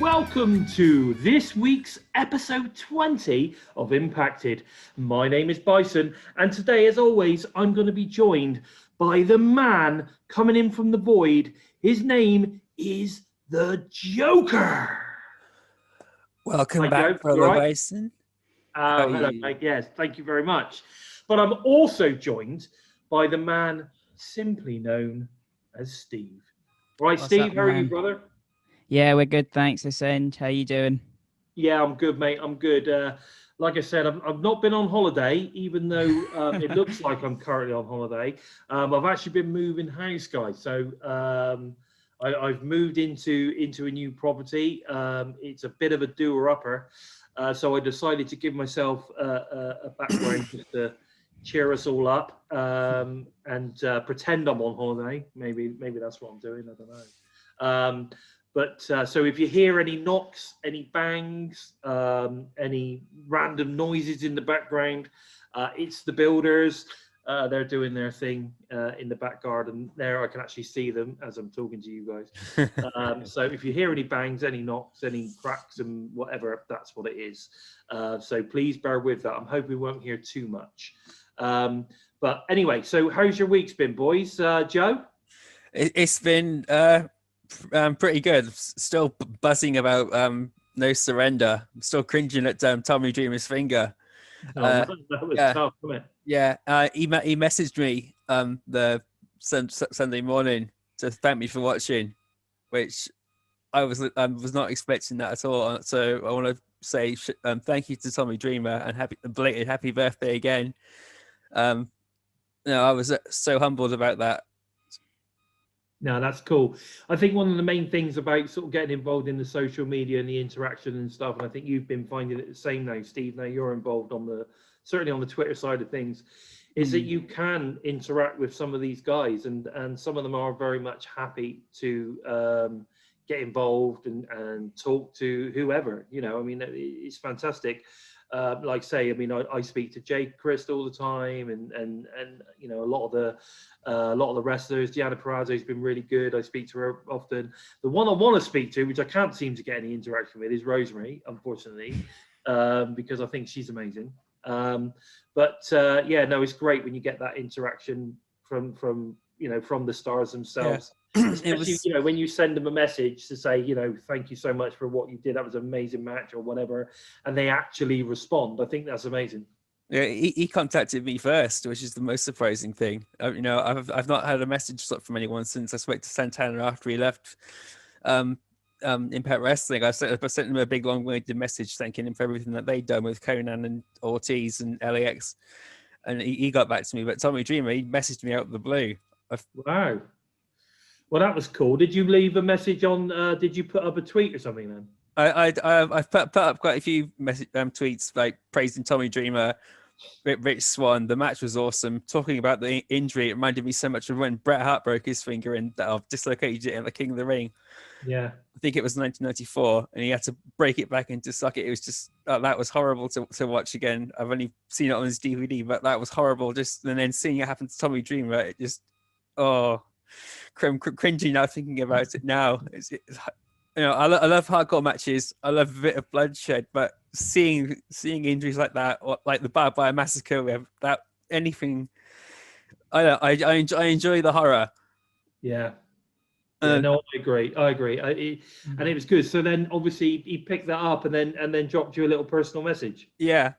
welcome to this week's episode 20 of Impacted. My name is Bison, and today, as always, I'm going to be joined by the man coming in from the void. His name is the Joe-ker. Welcome Hi, back, Joe. brother Right? Bison. Hello, mate. Yes, thank you very much. But I'm also joined by the man simply known as Steve. Right, What's Steve, up, how are you, man? brother? Yeah, we're good, thanks, Ascend. How you doing? Yeah, I'm good, mate. I'm good. Like I said, I've not been on holiday, even though it looks like I'm currently on holiday. I've actually been moving house, guys. So I've moved into a new property. It's a bit of a doer-upper. So I decided to give myself a background just to cheer us all up and pretend I'm on holiday. Maybe that's what I'm doing. I don't know. But so if you hear any knocks, any bangs, any random noises in the background, it's the builders. They're doing their thing in the back garden. There, I can actually see them as I'm talking to you guys. So if you hear any bangs, any knocks, any cracks and whatever, that's what it is. So please bear with that. I'm hoping we won't hear too much. But anyway, so how's your week's been, boys? Joe? It's been pretty good. Still buzzing about No Surrender. I'm still cringing at Tommy Dreamer's finger. That was tough, wasn't it? Yeah, he messaged me the Sunday morning to thank me for watching, which I was not expecting that at all. So I want to say thank you to Tommy Dreamer and belated happy birthday again. I was so humbled about that. No, that's cool. I think one of the main things about sort of getting involved in the social media and the interaction and stuff, and I think you've been finding it the same now, Steve. Now you're involved certainly on the Twitter side of things, is that you can interact with some of these guys, and some of them are very much happy to get involved and talk to whoever. You know, I mean, it's fantastic. Like say, I mean, I speak to Jake Crist all the time, and you know, a lot of the wrestlers. Deanna Purrazzo has been really good. I speak to her often. The one I want to speak to, which I can't seem to get any interaction with, is Rosemary, unfortunately, because I think she's amazing. But yeah, no, it's great when you get that interaction from the stars themselves. Yeah. Especially, you know, when you send them a message to say, you know, thank you so much for what you did. That was an amazing match or whatever. And they actually respond. I think that's amazing. Yeah, he contacted me first, which is the most surprising thing. You know, I've not had a message from anyone since I spoke to Santana after he left Impact Wrestling. I sent him a big long-winded message thanking him for everything that they'd done with Conan and Ortiz and LAX. And he got back to me. But Tommy Dreamer, he messaged me out of the blue. Wow. Well, that was cool. Did you leave a message on? Did you put up a tweet or something then? I've put up quite a few tweets like praising Tommy Dreamer, Rich Swann. The match was awesome. Talking about the injury, it reminded me so much of when Bret Hart broke his finger and dislocated it at the King of the Ring. Yeah, I think it was 1994, and he had to break it back into socket. It was just that was horrible to watch again. I've only seen it on his DVD, but that was horrible. Just and then seeing it happen to Tommy Dreamer, it just cringing now thinking about it now. It's you know, I love hardcore matches. I love a bit of bloodshed, but seeing injuries like that, or like the Barbed Wire Massacre, that anything, I enjoy the horror. Yeah. No, I agree. And it was good. So then, obviously, he picked that up and then dropped you a little personal message. Yeah.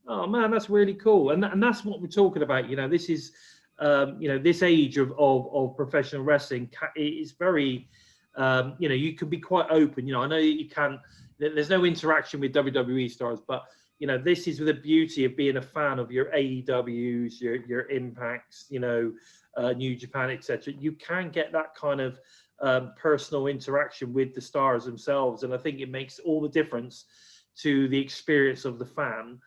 Oh man, that's really cool. And that's what we're talking about. You know, this is, you know, this age of professional wrestling is very. You know, you can be quite open. You know, I know you can't. There's no interaction with WWE stars, but you know, this is the beauty of being a fan of your AEWs, your Impacts, you know, New Japan, etc. You can get that kind of personal interaction with the stars themselves, and I think it makes all the difference to the experience of the fan.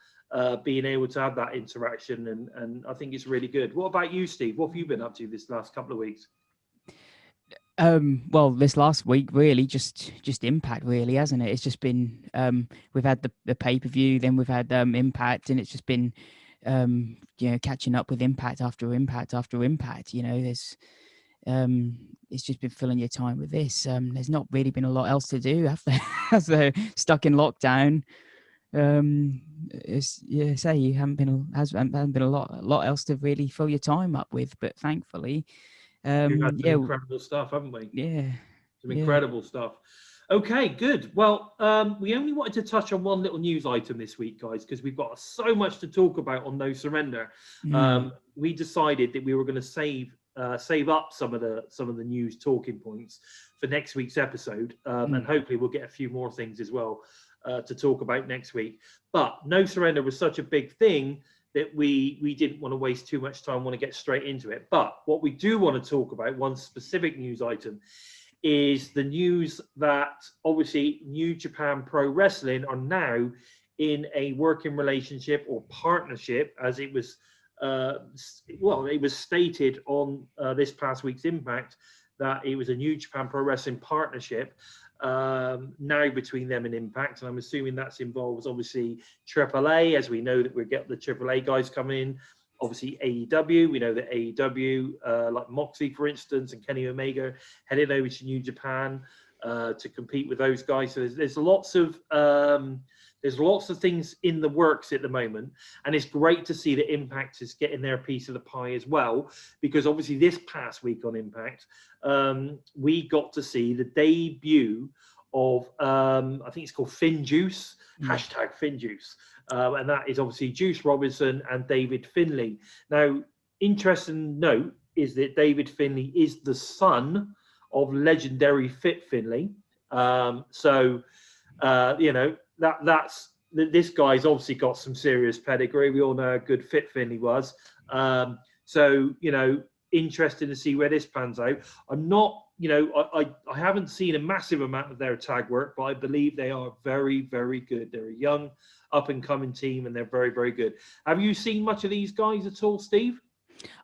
Being able to have that interaction, and I think it's really good. What about you, Steve? What have you been up to this last couple of weeks? Well, this last week really just Impact, really, hasn't it? It's just been we've had the pay-per-view, then we've had Impact, and it's just been you know, catching up with Impact after Impact after Impact. You know, there's it's just been filling your time with this. There's not really been a lot else to do after as they're stuck in lockdown. It's, yeah, say you haven't been a lot else to really fill your time up with, but thankfully, We've had some yeah, incredible stuff, haven't we? yeah, Some yeah. incredible stuff. Okay, good. Well, we only wanted to touch on one little news item this week, guys, because we've got so much to talk about on No Surrender. We decided that we were going to save up some of the news talking points for next week's episode, and hopefully we'll get a few more things as well to talk about next week. But No Surrender was such a big thing that we didn't want to waste too much time, want to get straight into it. But what we do want to talk about, one specific news item, is the news that obviously New Japan Pro Wrestling are now in a working relationship or partnership, as it was it was stated on this past week's Impact that it was a New Japan Pro Wrestling partnership now between them and Impact, and I'm assuming that involves obviously AAA, as we know that we get the AAA guys coming in. Obviously AEW, we know that AEW, like Moxley, for instance, and Kenny Omega headed over to New Japan to compete with those guys. So there's lots of things in the works at the moment, and it's great to see that Impact is getting their piece of the pie as well, because obviously this past week on Impact, we got to see the debut of I think it's called Finn Juice, hashtag Finn Juice. And that is obviously Juice Robinson and David Finlay. Now, interesting note is that David Finlay is the son of legendary Fit Finlay. So, you know, this guy's obviously got some serious pedigree. We all know how good Fit Finlay was. So, you know, interesting to see where this pans out. I'm not, you know, I haven't seen a massive amount of their tag work, but I believe they are very, very good. They're a young, up-and-coming team, and they're very, very good. Have you seen much of these guys at all, Steve?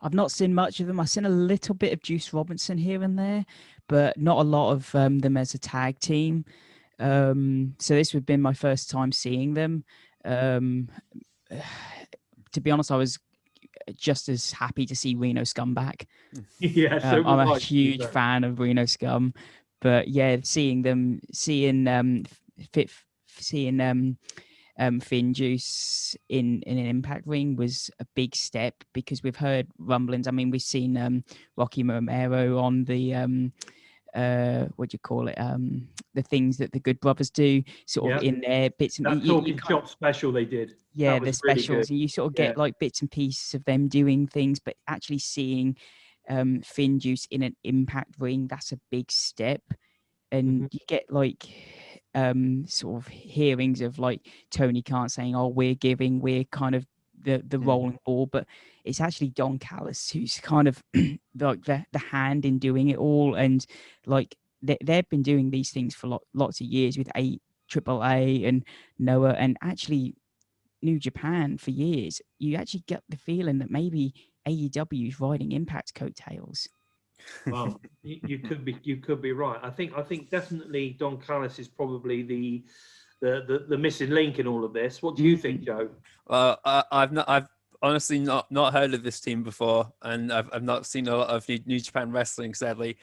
I've not seen much of them. I've seen a little bit of Juice Robinson here and there, but not a lot of them as a tag team. So this would have been my first time seeing them. To be honest, I was just as happy to see Reno Scum back. Yeah, so I'm a huge fan of Reno Scum, but yeah, seeing Finn Juice in an Impact ring was a big step, because we've heard rumblings. I mean, we've seen Rocky Romero on the what do you call it? The things that the Good Brothers do, sort of in their bits and that talking chop special they did. Yeah, the specials, and you sort of get like bits and pieces of them doing things, but actually seeing Finn Juice in an Impact ring, that's a big step. And you get like sort of hearings of like Tony Khan saying, "Oh, we're we're kind of the rolling ball," but it's actually Don Callis who's kind of like the hand in doing it all. And like they've been doing these things for lots of years with AAA and Noah, and actually New Japan for years. You actually get the feeling that maybe AEW is riding Impact's coattails. Well, you could be right. I think definitely Don Callis is probably the missing link in all of this. What do you think, Joe? I've honestly not heard of this team before, and I've not seen a lot of New Japan wrestling, sadly.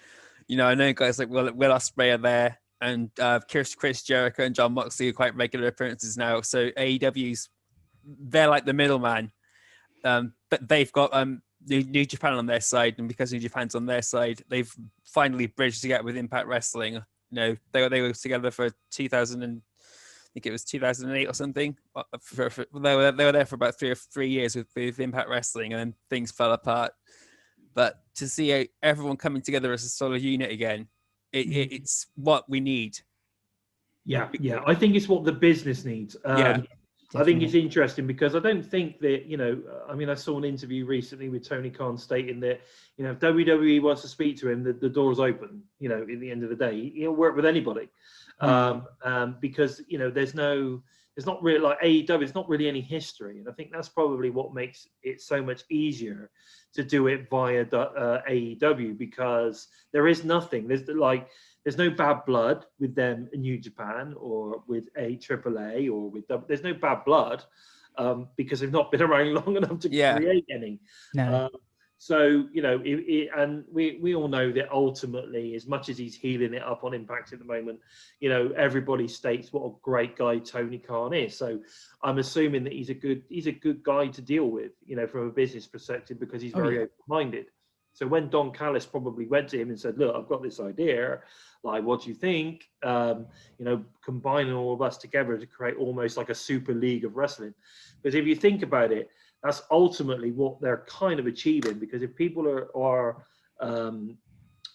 You know, I know guys like Will Ospreay are there, and Chris Jericho and John Moxley are quite regular appearances now. So they're like the middleman, but they've got New Japan on their side, and because New Japan's on their side, they've finally bridged together with Impact Wrestling. You know, they were together for 2008 or something. They were there for about 3 years with Impact Wrestling, and then things fell apart. But to see everyone coming together as a solid unit again, it's what we need. Yeah. I think it's what the business needs. I think it's interesting because I don't think that, you know, I mean, I saw an interview recently with Tony Khan stating that, you know, if WWE wants to speak to him, the door's open, you know, at the end of the day. He'll work with anybody. Because, you know, there's not really like AEW, it's not really any history. And I think that's probably what makes it so much easier to do it via AEW, because there is nothing. There's no bad blood with them in New Japan or with AAA or with there's no bad blood because they've not been around long enough to create any. No. So, you know, and we all know that ultimately, as much as he's healing it up on Impact at the moment, you know, everybody states what a great guy Tony Khan is. So I'm assuming that he's a good guy to deal with, you know, from a business perspective, because he's very open-minded. So when Don Callis probably went to him and said, look, I've got this idea, like, what do you think? You know, combining all of us together to create almost like a super league of wrestling. Because if you think about it, that's ultimately what they're kind of achieving, because if people are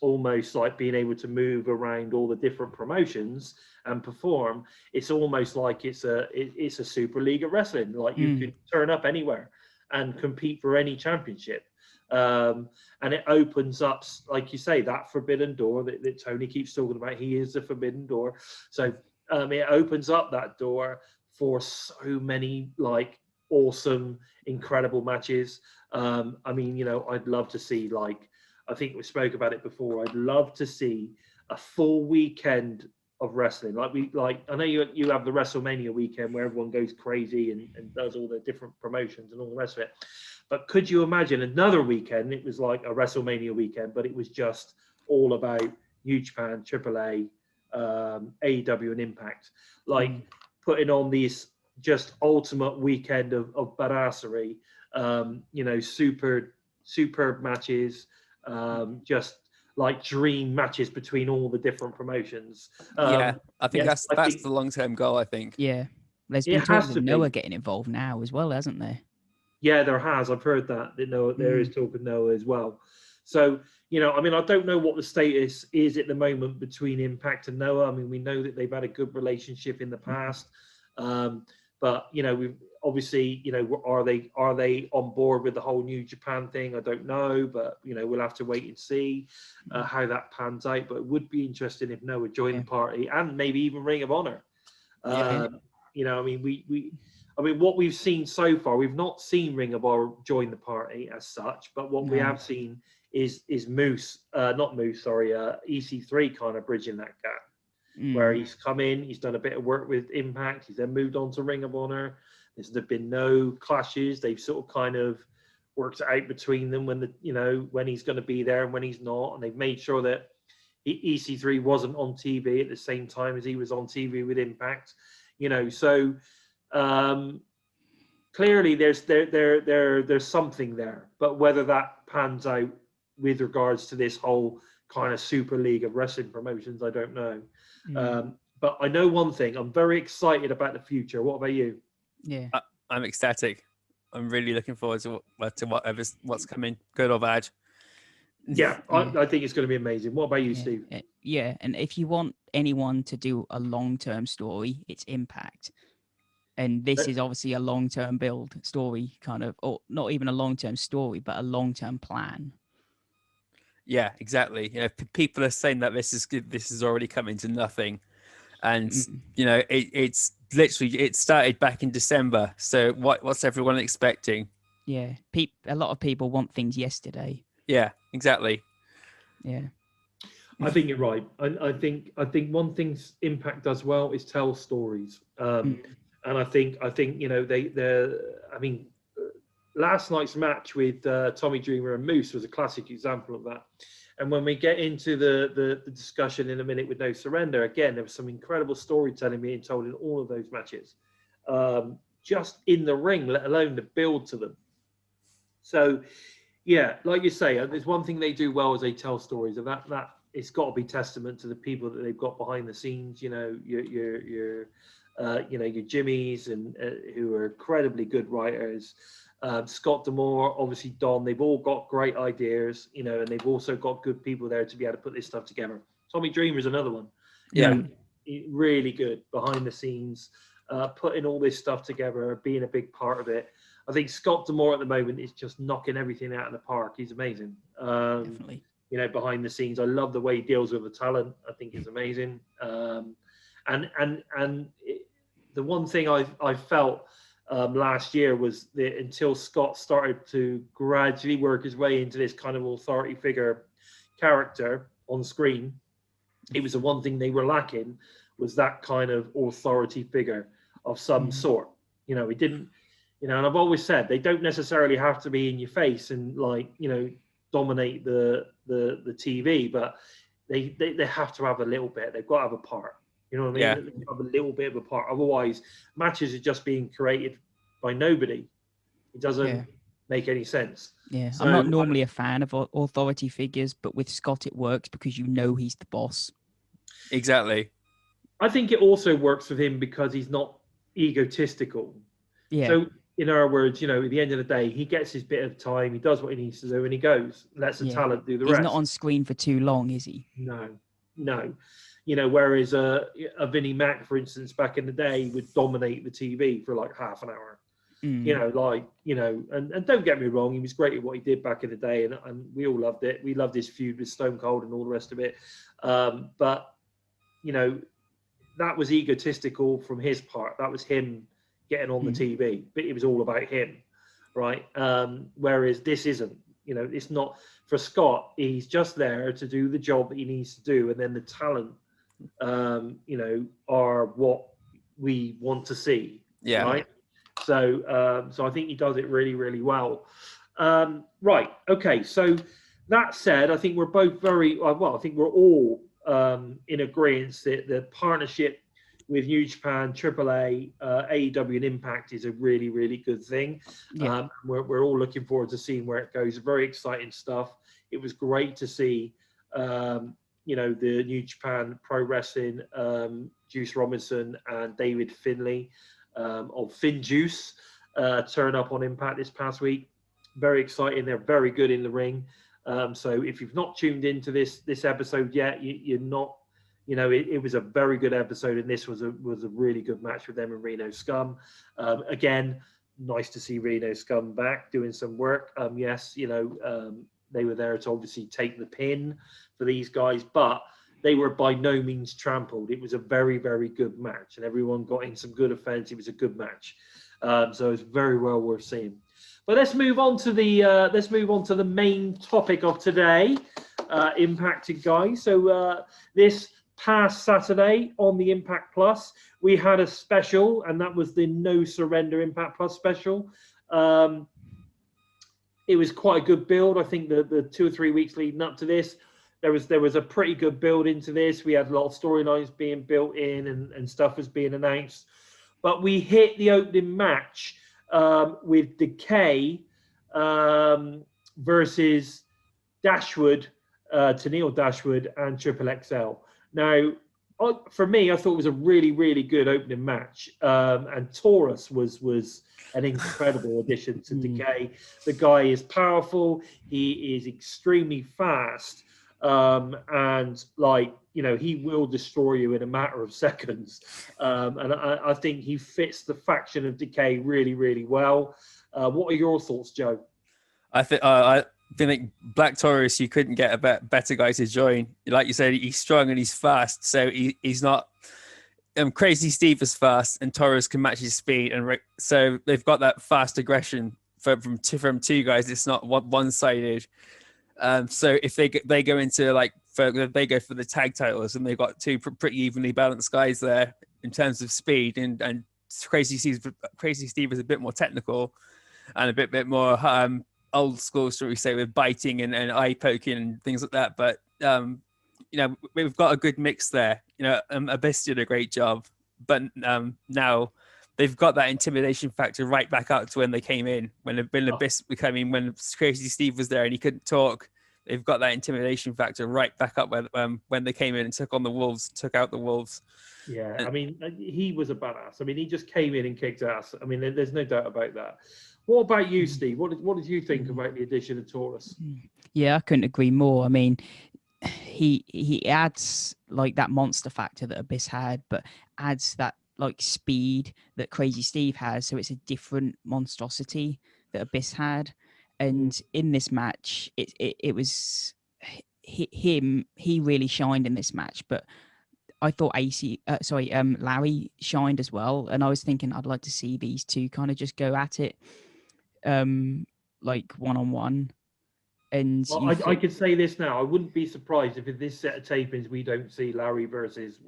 almost like being able to move around all the different promotions and perform, it's almost like it's a super league of wrestling. Like you can turn up anywhere and compete for any championship. And it opens up, like you say, that forbidden door that Tony keeps talking about. He is the forbidden door. So it opens up that door for so many like awesome, incredible matches. I mean, you know, I'd love to see, like, I think we spoke about it before, I'd love to see a full weekend of wrestling. Like I know you have the WrestleMania weekend where everyone goes crazy and does all the different promotions and all the rest of it. But could you imagine another weekend? It was like a WrestleMania weekend, but it was just all about New Japan, AAA, AEW, and Impact. Like putting on these just ultimate weekend of badassery, you know, superb matches, just like dream matches between all the different promotions. I think yes, that's the long-term goal, I think. Yeah. There's been talk of Noah getting involved now as well, hasn't there? Yeah, there has. I've heard that Noah, there is talk of Noah as well. So, you know, I mean, I don't know what the status is at the moment between Impact and Noah. I mean, we know that they've had a good relationship in the past. But, you know, we've obviously, you know, are they on board with the whole New Japan thing? I don't know, but, you know, we'll have to wait and see how that pans out. But it would be interesting if Noah joined the party, and maybe even Ring of Honor. You know, I mean, what we've seen so far, we've not seen Ring of Honor join the party as such, but what we have seen is Moose, EC3 kind of bridging that gap. Where he's come in, he's done a bit of work with Impact, he's then moved on to Ring of Honor. There's been no clashes. They've sort of kind of worked it out between them when when he's going to be there and when he's not, and they've made sure that EC3 wasn't on TV at the same time as he was on TV with Impact. You know, so clearly there's something there, but whether that pans out with regards to this whole kind of super league of wrestling promotions, I don't know. But I know one thing, I'm very excited about the future. What about you? Yeah, I'm ecstatic. I'm really looking forward to what's coming, good or bad. Yeah, I think it's going to be amazing. What about you, Steve? Yeah, and if you want anyone to do a long-term story, it's Impact. And this is obviously a long-term build story, kind of, or not even a long-term story, but a long-term plan. Yeah, exactly. You know, people are saying that this is already coming to nothing, and you know, it's literally, it started back in December. So what's everyone expecting? Yeah, a lot of people want things yesterday. Yeah, exactly. Yeah, I think you're right. I think one thing Impact does well is tell stories. And I think you know I mean, last night's match with Tommy Dreamer and Moose was a classic example of that. And when we get into the discussion in a minute with No Surrender, again, there was some incredible storytelling being told in all of those matches, just in the ring, let alone the build to them. So, yeah, like you say, there's one thing they do well is they tell stories, and that it's got to be testament to the people that they've got behind the scenes. You know, your Jimmies and who are incredibly good writers. Scott D'Amore, obviously Don, they've all got great ideas, you know, and they've also got good people there to be able to put this stuff together. Tommy Dreamer is another one. Yeah. Really good behind the scenes, putting all this stuff together, being a big part of it. I think Scott D'Amore at the moment is just knocking everything out of the park. He's amazing. definitely. You know, behind the scenes, I love the way he deals with the talent. I think it's amazing. The one thing I felt last year was that until Scott started to gradually work his way into this kind of authority figure character on screen, it was the one thing they were lacking, was that kind of authority figure of some sort. You know, You know, and I've always said they don't necessarily have to be in your face and like, you know, dominate the TV, but they have to have a little bit. They've got to have a part. You know what I mean? Yeah. They have a little bit of a part. Otherwise, matches are just being created by nobody. It doesn't make any sense. Yeah, So I'm not normally a fan of authority figures, but with Scott it works because you know he's the boss. Exactly. I think it also works with him because he's not egotistical. Yeah. So in other words, you know, at the end of the day, he gets his bit of time, he does what he needs to do, and he goes, lets the talent do the rest. He's not on screen for too long, is he? No. You know, whereas a Vinnie Mac, for instance, back in the day would dominate the TV for like half an hour. You know, like, you know, and don't get me wrong, he was great at what he did back in the day, and we all loved it. We loved his feud with Stone Cold and all the rest of it. But, you know, that was egotistical from his part. That was him getting on the TV, but it was all about him, right? Whereas this isn't. You know, it's not. For Scott, he's just there to do the job that he needs to do, and then the talent, you know, are what we want to see. Yeah. Right. So, so I think he does it really, really well. Right. Okay. So that said, I think we're both very well. I think we're all in agreement that the partnership with New Japan, AAA, AEW, and Impact is a really, really good thing. Yeah. We're all looking forward to seeing where it goes. Very exciting stuff. It was great to see, you know, the New Japan Pro Wrestling, Juice Robinson and David Finlay of FinJuice turn up on Impact this past week. Very exciting. They're very good in the ring. So if you've not tuned into this episode yet, you're not. You know, it was a very good episode, and this was a really good match with them and Reno Scum. Again, nice to see Reno Scum back doing some work. Yes, you know, they were there to obviously take the pin for these guys, but they were by no means trampled. It was a very, very good match, and everyone got in some good offense. It was a good match, so it's very well worth seeing. But let's move on to the main topic of today, Impacted guys. So this past Saturday on the Impact Plus, we had a special, and that was the No Surrender Impact Plus special. It was quite a good build. I think the 2 or 3 weeks leading up to this, there was a pretty good build into this. We had a lot of storylines being built in, and stuff was being announced. But we hit the opening match with Decay versus Dashwood, Tennille Dashwood and Triple XL. Now, for me, I thought it was a really, really good opening match. And Taurus was an incredible addition to Decay. The guy is powerful. He is extremely fast. And like, you know, he will destroy you in a matter of seconds. And I think he fits the faction of Decay really, really well. What are your thoughts, Joe? I think Black Taurus, you couldn't get a better guy to join. Like you said, he's strong and he's fast. So he's not. Crazy Steve is fast, and Taurus can match his speed, and so they've got that fast aggression from two guys. It's not one-sided. So if they go into they go for the tag titles, and they've got two pretty evenly balanced guys there in terms of speed, and Crazy Steve is a bit more technical and a bit more old school, shall we say, with biting and eye poking and things like that. But you know, we've got a good mix there. You know, Abyss did a great job, but now they've got that intimidation factor right back up to when they came in. When Abyss came in, when Crazy Steve was there and he couldn't talk, they've got that intimidation factor right back up when they came in and took out the Wolves. Yeah, I mean, he was a badass. I mean, he just came in and kicked ass. I mean, there's no doubt about that. What about you, Steve? What did you think about the addition of Taurus? Yeah, I couldn't agree more. I mean, he adds like that monster factor that Abyss had, but adds that like speed that Crazy Steve has. So it's a different monstrosity that Abyss had. And in this match, it was him. He really shined in this match, but I thought Larry shined as well. And I was thinking I'd like to see these two kind of just go at it, like one-on-one. And Well, I could say this now. I wouldn't be surprised if in this set of tapings we don't see Larry versus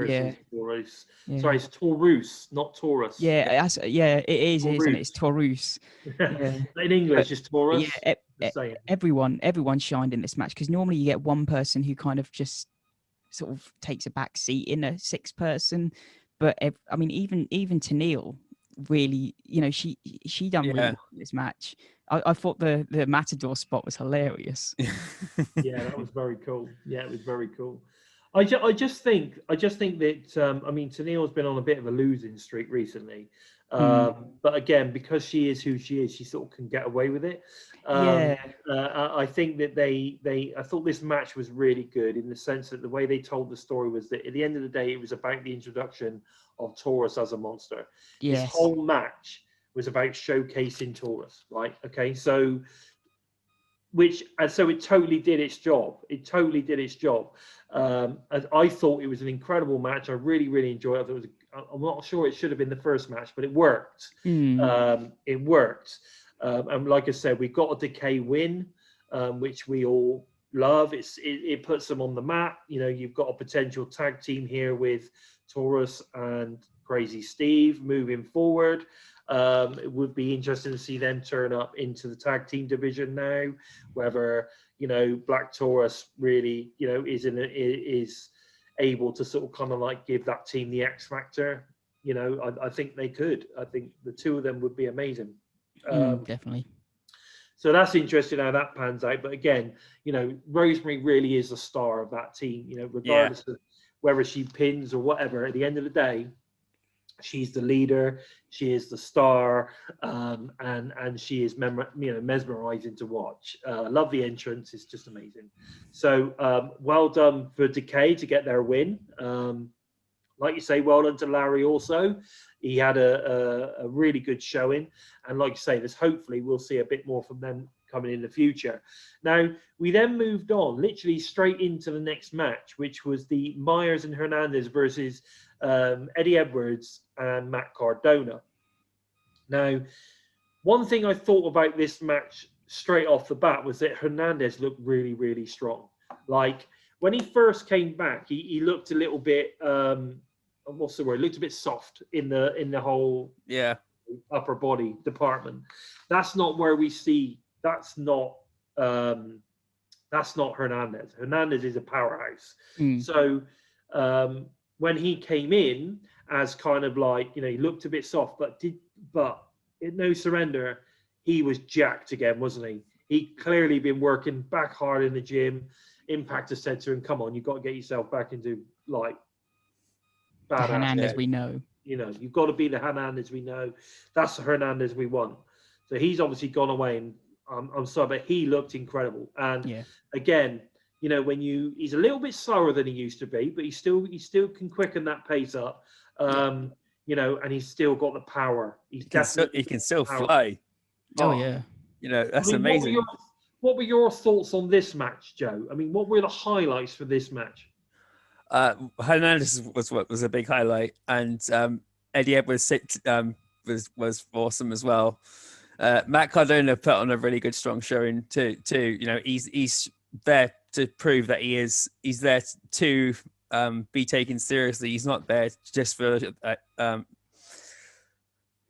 Yeah. Taurus. Yeah. Sorry, it's Taurus, not Taurus. Yeah, it is, isn't it? It's Taurus. Taurus. Yeah. In English, it's Taurus. Yeah, The same. everyone shined in this match, because normally you get one person who kind of just sort of takes a back seat in a 6-person, but I mean, even Tennille really, she done really well in this match. I thought the Matador spot was hilarious. Yeah, that was very cool. Yeah, it was very cool. I just think that I mean, Tennille's been on a bit of a losing streak recently, but again, because she is who she is, she sort of can get away with it. I think that I thought this match was really good in the sense that the way they told the story was that at the end of the day, it was about the introduction of Taurus as a monster. Yes. This whole match was about showcasing Taurus, right? Okay, so it totally did its job. It totally did its job. As I thought it was an incredible match. I really, really enjoyed it. I'm not sure it should have been the first match, but it worked. It worked. And like I said, we got a Decay win, which we all love. It puts them on the map. You've got a potential tag team here with Taurus and Crazy Steve moving forward. It would be interesting to see them turn up into the tag team division now, whether Black Taurus really is able to sort of kind of like give that team the X factor. I think they could. I think the two of them would be amazing. Definitely. So that's interesting how that pans out. But again, Rosemary really is a star of that team. Regardless of whether she pins or whatever, at the end of the day, she's the leader, she is the star, and she is mesmerizing to watch. Love the entrance, it's just amazing. So well done for Decay to get their win. Like you say, well done to Larry also. He had a really good showing, and like you say, there's hopefully we'll see a bit more from them coming in the future. Now, we then moved on literally straight into the next match, which was the Myers and Hernandez versus Eddie Edwards and Matt Cardona. Now, one thing I thought about this match straight off the bat was that Hernandez looked really, really strong. Like when he first came back, he looked a little bit what's the word? Looked a bit soft in the whole upper body department. That's not where we see. That's not Hernandez. Hernandez is a powerhouse. So when he came in as kind of like, he looked a bit soft, but in No Surrender, he was jacked again, wasn't he? He clearly been working back hard in the gym. Impact has said to him, come on, you've got to get yourself back into like badass. The Hernandez we know. You've got to be the Hernandez we know. That's the Hernandez we want. So he's obviously gone away, and I'm sorry, but he looked incredible. And again, he's a little bit slower than he used to be, but he still can quicken that pace up. And he's still got the power. He can still fly. That's amazing. What were your thoughts on this match, Joe? I mean, what were the highlights for this match? Hernandez was a big highlight, and Eddie Edwards was awesome as well. Matt Cardona put on a really good, strong showing too. He's there to prove that he's there to be taken seriously. He's not there just for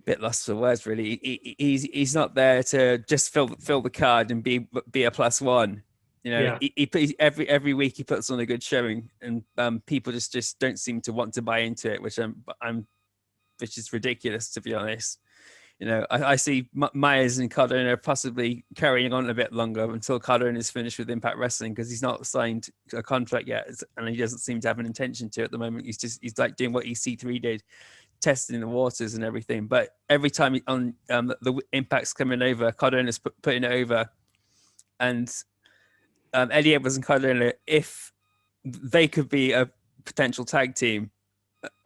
bit lost for words, really. He's not there to just fill the card and be a +1. He every week he puts on a good showing, and people just don't seem to want to buy into it, which is ridiculous, to be honest. I see Myers and Cardona possibly carrying on a bit longer until Cardona is finished with Impact Wrestling, because he's not signed a contract yet, and he doesn't seem to have an intention to at the moment. He's like doing what EC3 did, testing the waters and everything. But every time on the Impact's coming over, Cardona's putting it over, and Eddie Edwards and Cardona, if they could be a potential tag team,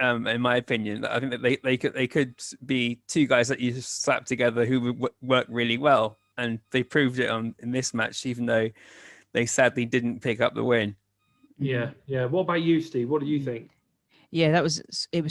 in my opinion, I think that they could be two guys that you slap together who would work really well, and they proved it in this match, even though they sadly didn't pick up the win. Yeah. What about you, Steve? What do you think? Yeah, it was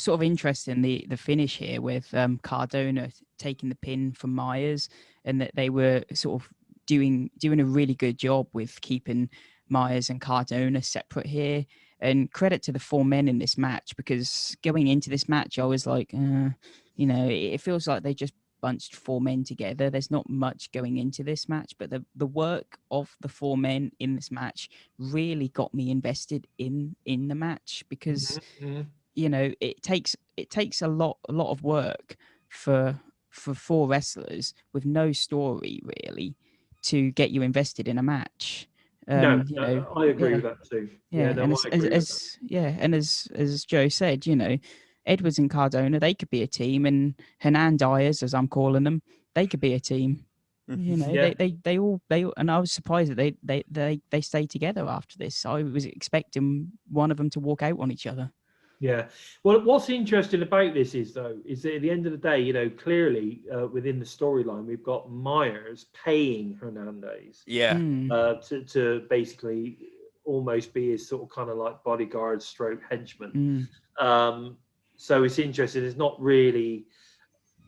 sort of interesting, the finish here with Cardona taking the pin from Myers, and that they were sort of doing a really good job with keeping Myers and Cardona separate here. And credit to the 4 men in this match, because going into this match, I was like, it feels like they just bunched 4 men together. There's not much going into this match, but the work of the 4 men in this match really got me invested in the match, because it takes a lot of work for 4 wrestlers with no story really to get you invested in a match. I agree with that too. And as Joe said, Edwards and Cardona, they could be a team, and Hernandez, as I'm calling them, they could be a team. They all, and I was surprised that they stayed together after this. I was expecting one of them to walk out on each other. Yeah. Well, what's interesting about this is that at the end of the day, clearly within the storyline, we've got Myers paying Hernandez. Yeah. To basically almost be his sort of kind of like bodyguard stroke henchman. So it's interesting. It's not really.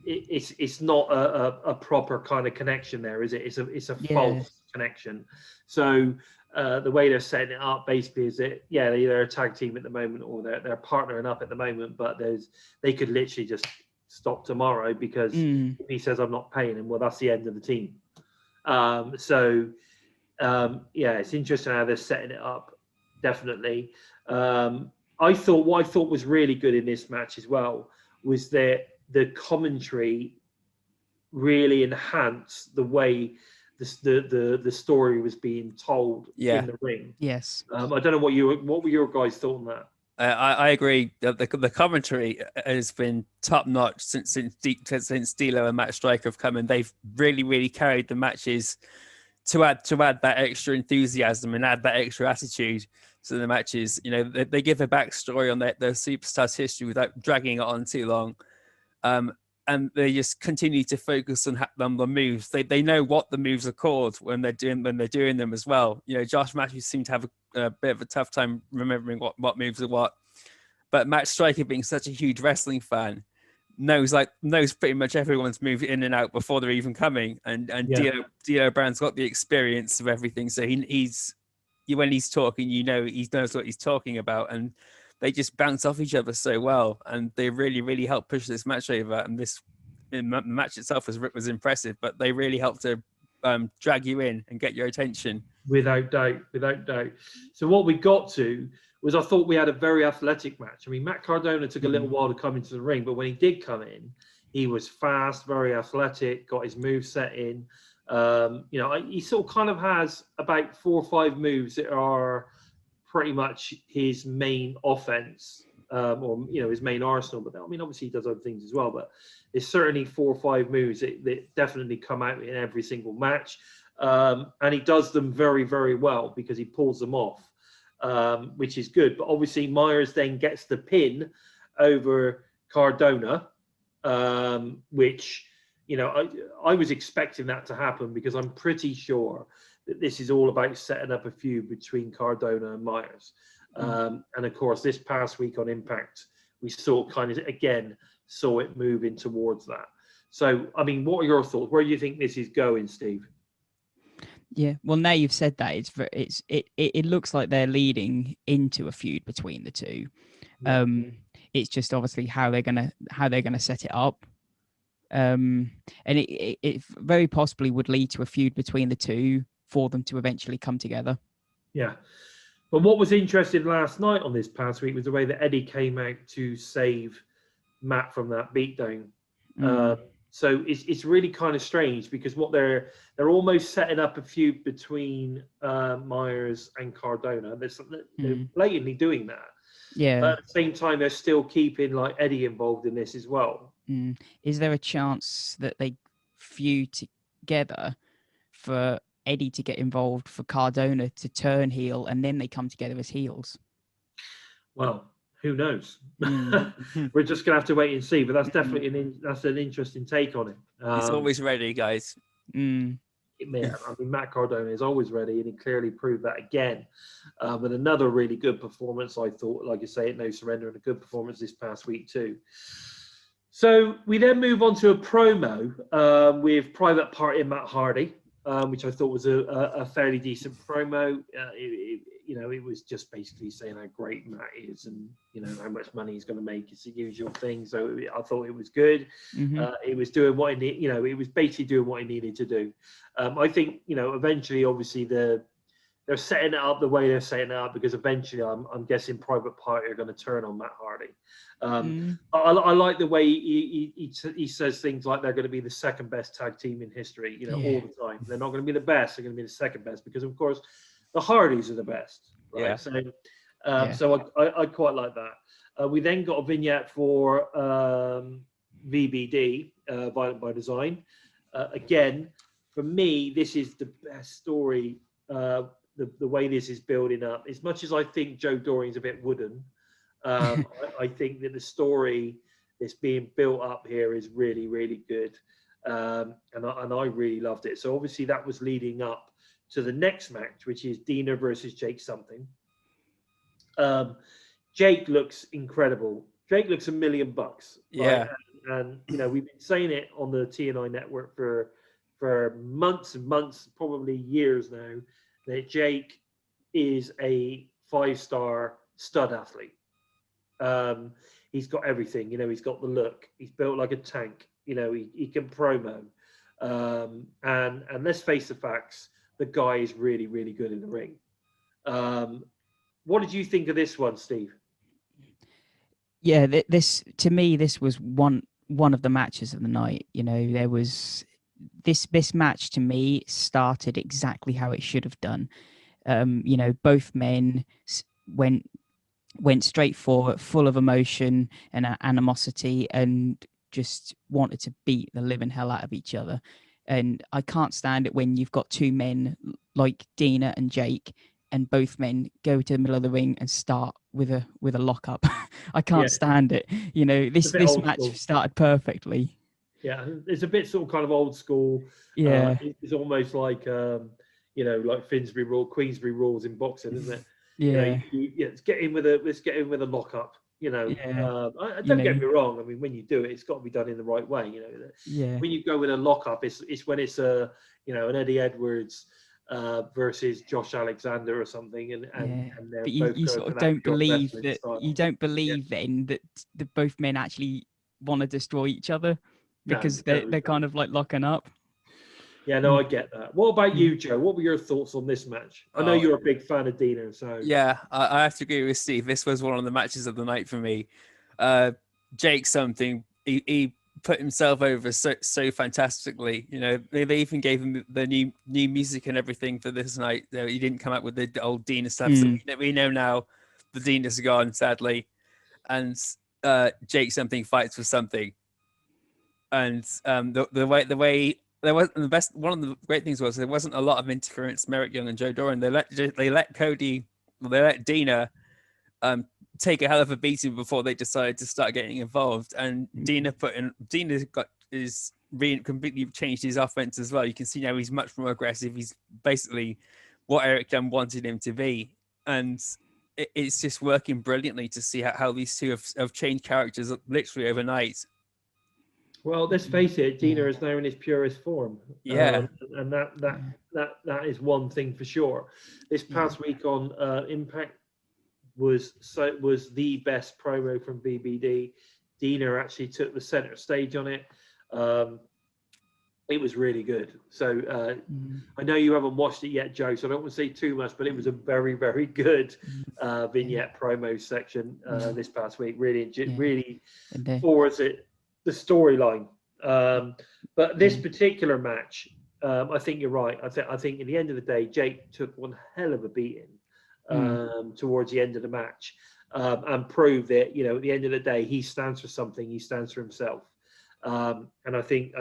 It's not a proper kind of connection there, is it? It's a false connection. So the way they're setting it up basically is that they're a tag team at the moment, or they're partnering up at the moment, but they could literally just stop tomorrow, because if he says I'm not paying him, well, that's the end of the team. It's interesting how they're setting it up. Definitely. What I thought was really good in this match as well was that the commentary really enhanced the way the story was being told in the ring. Yes. I don't know what were your guys' thought on that? I agree. The commentary has been top notch since D'Lo and Matt Striker have come in. They've really carried the matches to add that extra enthusiasm and add that extra attitude to the matches. They give a backstory on their superstars' history without dragging it on too long. And they just continue to focus on the moves. They know what the moves are called when they're doing them as well. Josh Matthews seemed to have a bit of a tough time remembering what moves are what. But Matt Striker, being such a huge wrestling fan, knows pretty much everyone's move in and out before they're even coming. And D'Lo Brown's got the experience of everything, so he's when he's talking, he knows what he's talking about, and they just bounce off each other so well, and they really helped push this match over. And the match itself was impressive, but they really helped to drag you in and get your attention. Without doubt. So what we got to was, I thought we had a very athletic match. I mean, Matt Cardona took a little while to come into the ring, but when he did come in, he was fast, very athletic, got his move set in. He sort of kind of has about 4 or 5 moves that are pretty much his main offense, or his main arsenal. But I mean, obviously he does other things as well, but there's certainly 4 or 5 moves that definitely come out in every single match, and he does them very well, because he pulls them off, which is good. But obviously Myers then gets the pin over Cardona, which I was expecting that to happen, because I'm pretty sure that this is all about setting up a feud between Cardona and Myers. And of course, this past week on Impact, we saw it moving towards that. So, I mean, what are your thoughts? Where do you think this is going, Steve? Yeah, well, now you've said that, it looks like they're leading into a feud between the two. Yeah. It's just obviously how they're gonna set it up. And it very possibly would lead to a feud between the two for them to eventually come together. Yeah. But what was interesting last night on this past week was the way that Eddie came out to save Matt from that beatdown. So it's really kind of strange, because what they're almost setting up a feud between Myers and Cardona. They're blatantly doing that. Yeah. But at the same time, they're still keeping like Eddie involved in this as well. Is there a chance that they feud together for Eddie to get involved, for Cardona to turn heel, and then they come together as heels? Well, who knows? We're just gonna have to wait and see. But that's definitely an interesting take on it. He's always ready, guys. Matt Cardona is always ready, and he clearly proved that again. With another really good performance, I thought, like I say, at No Surrender, and a good performance this past week too. So we then move on to a promo with Private Party and Matt Hardy. which I thought was a fairly decent promo. It was just basically saying how great Matt is and, how much money he's going to make. It's the usual thing. So I thought it was good. It was doing what it was basically doing what he needed to do. I think, eventually, obviously, they're setting it up the way they're setting it up because eventually I'm guessing Private Party are going to turn on Matt Hardy. I like the way he says things like they're going to be the second best tag team in history, all the time. They're not going to be the best. They're going to be the second best because, of course, the Hardys are the best. Right? Yeah. So I quite like that. We then got a vignette for VBD, Violent by Design. Again, for me, this is the best story. The way this is building up, as much as I think Joe Doring's a bit wooden, I think that the story that's being built up here is really, really good, and I really loved it. So obviously that was leading up to the next match, which is Dina versus Jake something. Jake looks incredible. Jake looks $1 million. Yeah. Right? And we've been saying it on the TNI network for months and months, probably years now, that Jake is a 5-star stud athlete. He's got everything. He's got the look. He's built like a tank. He can promo. And let's face the facts, the guy is really, really good in the ring. What did you think of this one, Steve? Yeah, this to me, this was one of the matches of the night. There was this match to me started exactly how it should have done. Both men went straight forward, full of emotion and animosity, and just wanted to beat the living hell out of each other. And I can't stand it when you've got two men like Dina and Jake, and both men go to the middle of the ring and start with a lockup. I can't stand it. This match started perfectly. Yeah, it's a bit sort of kind of old school. Yeah, it's almost like like Finsbury Queensbury rules in boxing, isn't it? Yeah. Let's get in with a lockup. Don't get me wrong. I mean, when you do it, it's got to be done in the right way. Yeah. When you go with a lockup, it's when it's an Eddie Edwards versus Josh Alexander or something, and but you sort of don't believe that style. You don't believe then that the both men actually want to destroy each other because they're kind of like locking up. Yeah, no, I get that. What about you, Joe? What were your thoughts on this match? I know you're a big fan of Dina, so yeah, I have to agree with Steve. This was one of the matches of the night for me. Jake something, he put himself over so fantastically. They even gave him the new music and everything for this night. He didn't come up with the old Dina stuff. So we know now the Dina's gone, sadly, and Jake something fights for something. And the way there was the best. One of the great things was there wasn't a lot of interference. Merrick Young and Joe Doran. They let Dina take a hell of a beating before they decided to start getting involved. And Dina completely changed his offense as well. You can see now he's much more aggressive. He's basically what Eric Young wanted him to be, and it's just working brilliantly to see how these two have changed characters literally overnight. Well, let's face it, Dina is now in his purest form. Yeah. And that is one thing for sure. This past week on Impact was the best promo from BBD. Dina actually took the center stage on it. It was really good. So I know you haven't watched it yet, Joe, so I don't want to say too much, but it was a very, very good vignette promo section this past week. Really forwards it. The storyline, but this particular match, I think you're right. I think at the end of the day, Jake took one hell of a beating towards the end of the match, and proved that at the end of the day he stands for something. He stands for himself, and I think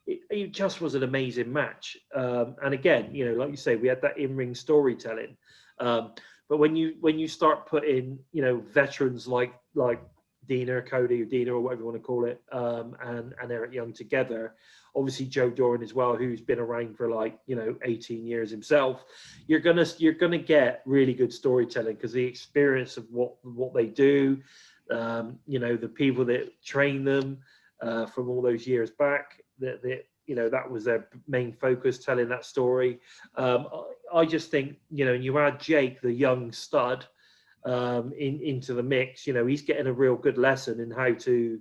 it just was an amazing match. And again, like you say, we had that in-ring storytelling, but when you start putting veterans like Dina, Cody, or Dina, or whatever you want to call it, and Eric Young together. Obviously, Joe Doran as well, who's been around for 18 years himself. You're gonna get really good storytelling because the experience of what they do, the people that train them from all those years back, that you know, that was their main focus, telling that story. I just think, you know, you add Jake, the young stud, into the mix, you know, he's getting a real good lesson in how to,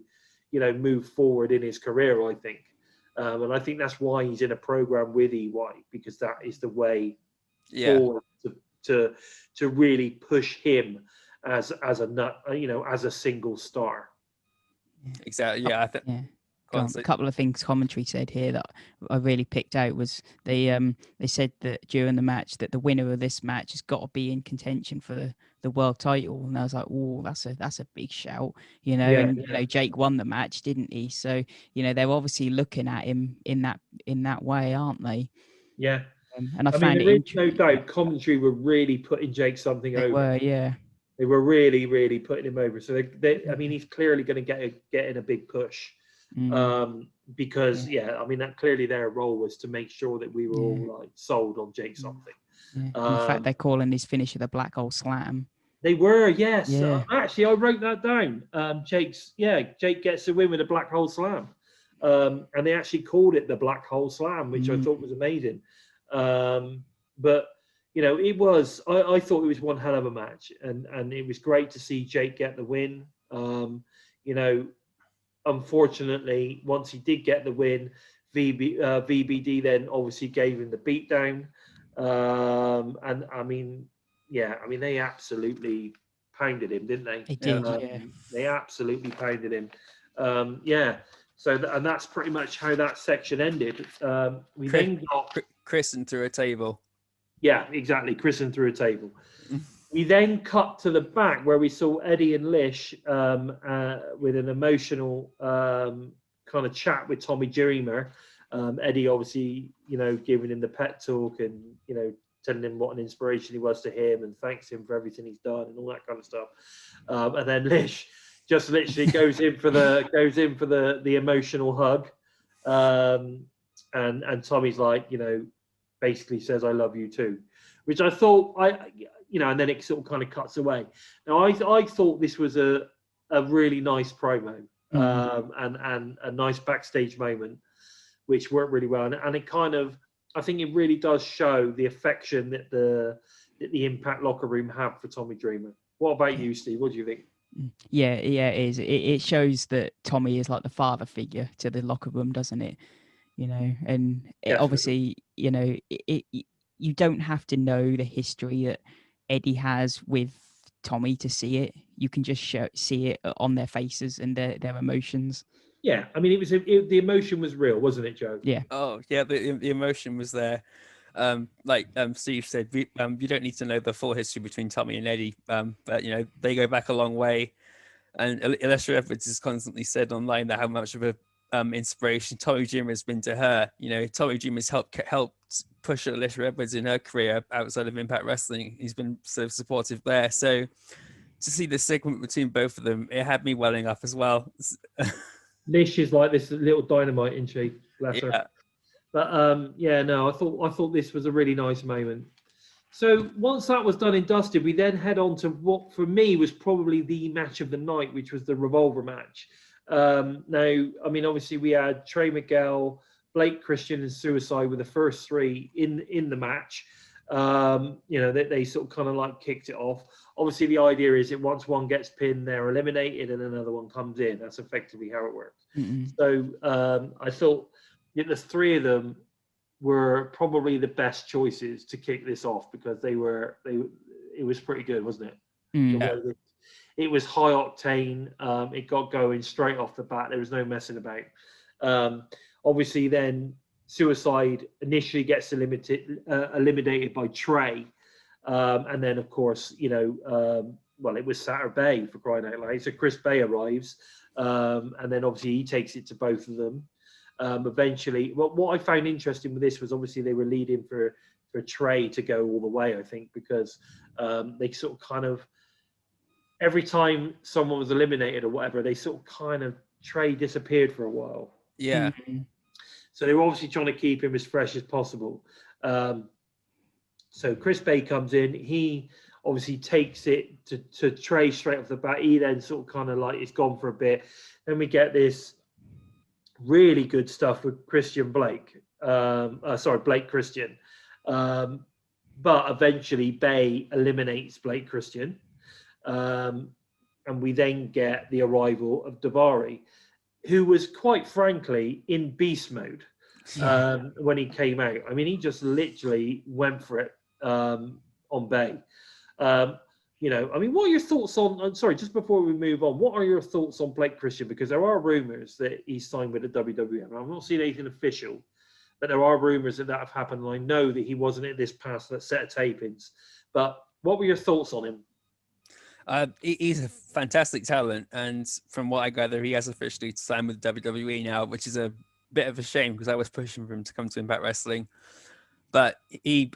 you know, move forward in his career, I think. And I think that's why he's in a program with EY, because that is the way forward to really push him as a nut, you know, as a single star. Exactly. Yeah. I think. Yeah. A couple of things commentary said here that I really picked out was they said that during the match that the winner of this match has got to be in contention for the world title, and I was like, oh, that's a big shout, you know. And you know, Jake won the match, didn't he? So you know, they're obviously looking at him in that way, aren't they? Yeah. And I mean, found there is no doubt commentary were really putting Jake something over. They were, yeah. They were really, really putting him over. So I mean, he's clearly going to get in a big push. Because I mean, that clearly their role was to make sure that we were all like sold on Jake something. In fact, they're calling his finisher the Black Hole Slam. They were, yes. Yeah. Actually, I wrote that down. Jake gets a win with a Black Hole Slam, and they actually called it the Black Hole Slam, which I thought was amazing. But you know, it was. I thought it was one hell of a match, and it was great to see Jake get the win. You know. Unfortunately, once he did get the win, VBD then obviously gave him the beatdown. And I mean, they absolutely pounded him, didn't they? They did, They absolutely pounded him. So and that's pretty much how that section ended. We then got Christened through a table. Yeah, exactly. Christened through a table. We then cut to the back where we saw Eddie and Lish with an emotional kind of chat with Tommy Dreamer. Eddie obviously, you know, giving him the pet talk and, you know, telling him what an inspiration he was to him and thanks him for everything he's done and all that kind of stuff. And then Lish just literally goes in for the emotional hug. And Tommy's like, you know, basically says, "I love you too," which I thought you know, and then it sort of kind of cuts away. Now, I thought this was a really nice promo and a nice backstage moment, which worked really well. And it kind of, I think it really does show the affection that the Impact locker room have for Tommy Dreamer. What about you, Steve? What do you think? Yeah, it is. It shows that Tommy is like the father figure to the locker room, doesn't it? You know, and obviously, you know, you don't have to know the history that Eddie has with Tommy to see it. You can just see it on their faces and their emotions. Yeah, I mean, the emotion was real, wasn't it, Joe? Yeah. Oh, yeah, the emotion was there. Like Steve said, you don't need to know the full history between Tommy and Eddie, but you know they go back a long way. And Alessia Edwards has constantly said online that how much of a inspiration Tommy Dreamer has been to her. You know, Tommy Dreamer's helped push Alessia Edwards in her career outside of Impact Wrestling. He's been so supportive there. So to see the segment between both of them, it had me welling up as well. Lish is like this little dynamite, isn't she? Bless her. But I thought this was a really nice moment. So once that was done and dusted, we then head on to what for me was probably the match of the night, which was the Revolver match. Now, I mean, obviously we had Trey Miguel, Blake Christian, and Suicide were the first three in the match. You know, they sort of kind of like kicked it off. Obviously, the idea is that once one gets pinned, they're eliminated, and another one comes in. That's effectively how it works. So I thought that the three of them were probably the best choices to kick this off because it was pretty good, wasn't it? Yeah. It was high octane. It got going straight off the bat. There was no messing about. Obviously, then Suicide initially gets eliminated by Trey, and then of course, you know, well, it was Saturday for crying out loud. So Chris Bay arrives, and then obviously he takes it to both of them. Eventually, what I found interesting with this was obviously they were leading for Trey to go all the way. I think because they sort of kind of every time someone was eliminated or whatever, they sort of kind of Trey disappeared for a while. Yeah. So they were obviously trying to keep him as fresh as possible. So Chris Bay comes in. He obviously takes it to Trey straight off the bat. He then sort of kind of like it's gone for a bit. Then we get this really good stuff with Christian Blake. Sorry, Blake Christian. But eventually Bay eliminates Blake Christian. And we then get the arrival of Davari, who was quite frankly in beast mode when he came out. I mean, he just literally went for it on Bay. You know, I mean, what are your thoughts on, sorry, just before we move on, what are your thoughts on Blake Christian? Because there are rumors that he's signed with the WWE. I've not seen anything official, but there are rumors that have happened. And I know that he wasn't at this past set of tapings. But what were your thoughts on him? He's a fantastic talent, and from what I gather, he has officially signed with WWE now, which is a bit of a shame because I was pushing for him to come to Impact Wrestling. But he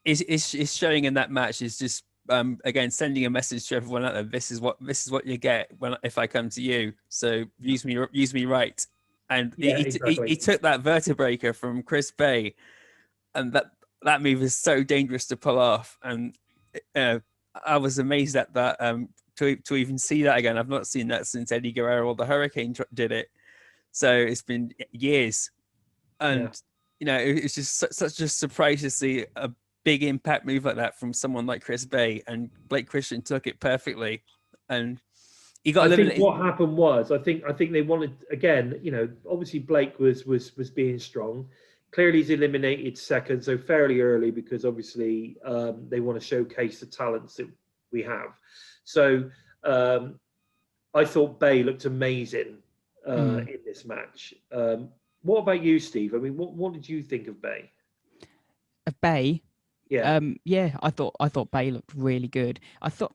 is showing in that match is just again sending a message to everyone out there. This is what you get if I come to you. So use me right. And he took that vertebraker from Chris Bay, and that move is so dangerous to pull off. And I was amazed at that to even see that again. I've not seen that since Eddie Guerrero or the Hurricane did it. So it's been years, and you know it's just such a surprise to see a big impact move like that from someone like Chris Bay, and Blake Christian took it perfectly, and he got eliminated. I think what happened was I think they wanted, again, you know, obviously Blake was being strong. Clearly he's eliminated second, so fairly early, because obviously they want to showcase the talents that we have. So I thought Bay looked amazing in this match. What about you, Steve? I mean, what did you think of Bay? Of Bay? Yeah. I thought Bay looked really good. I thought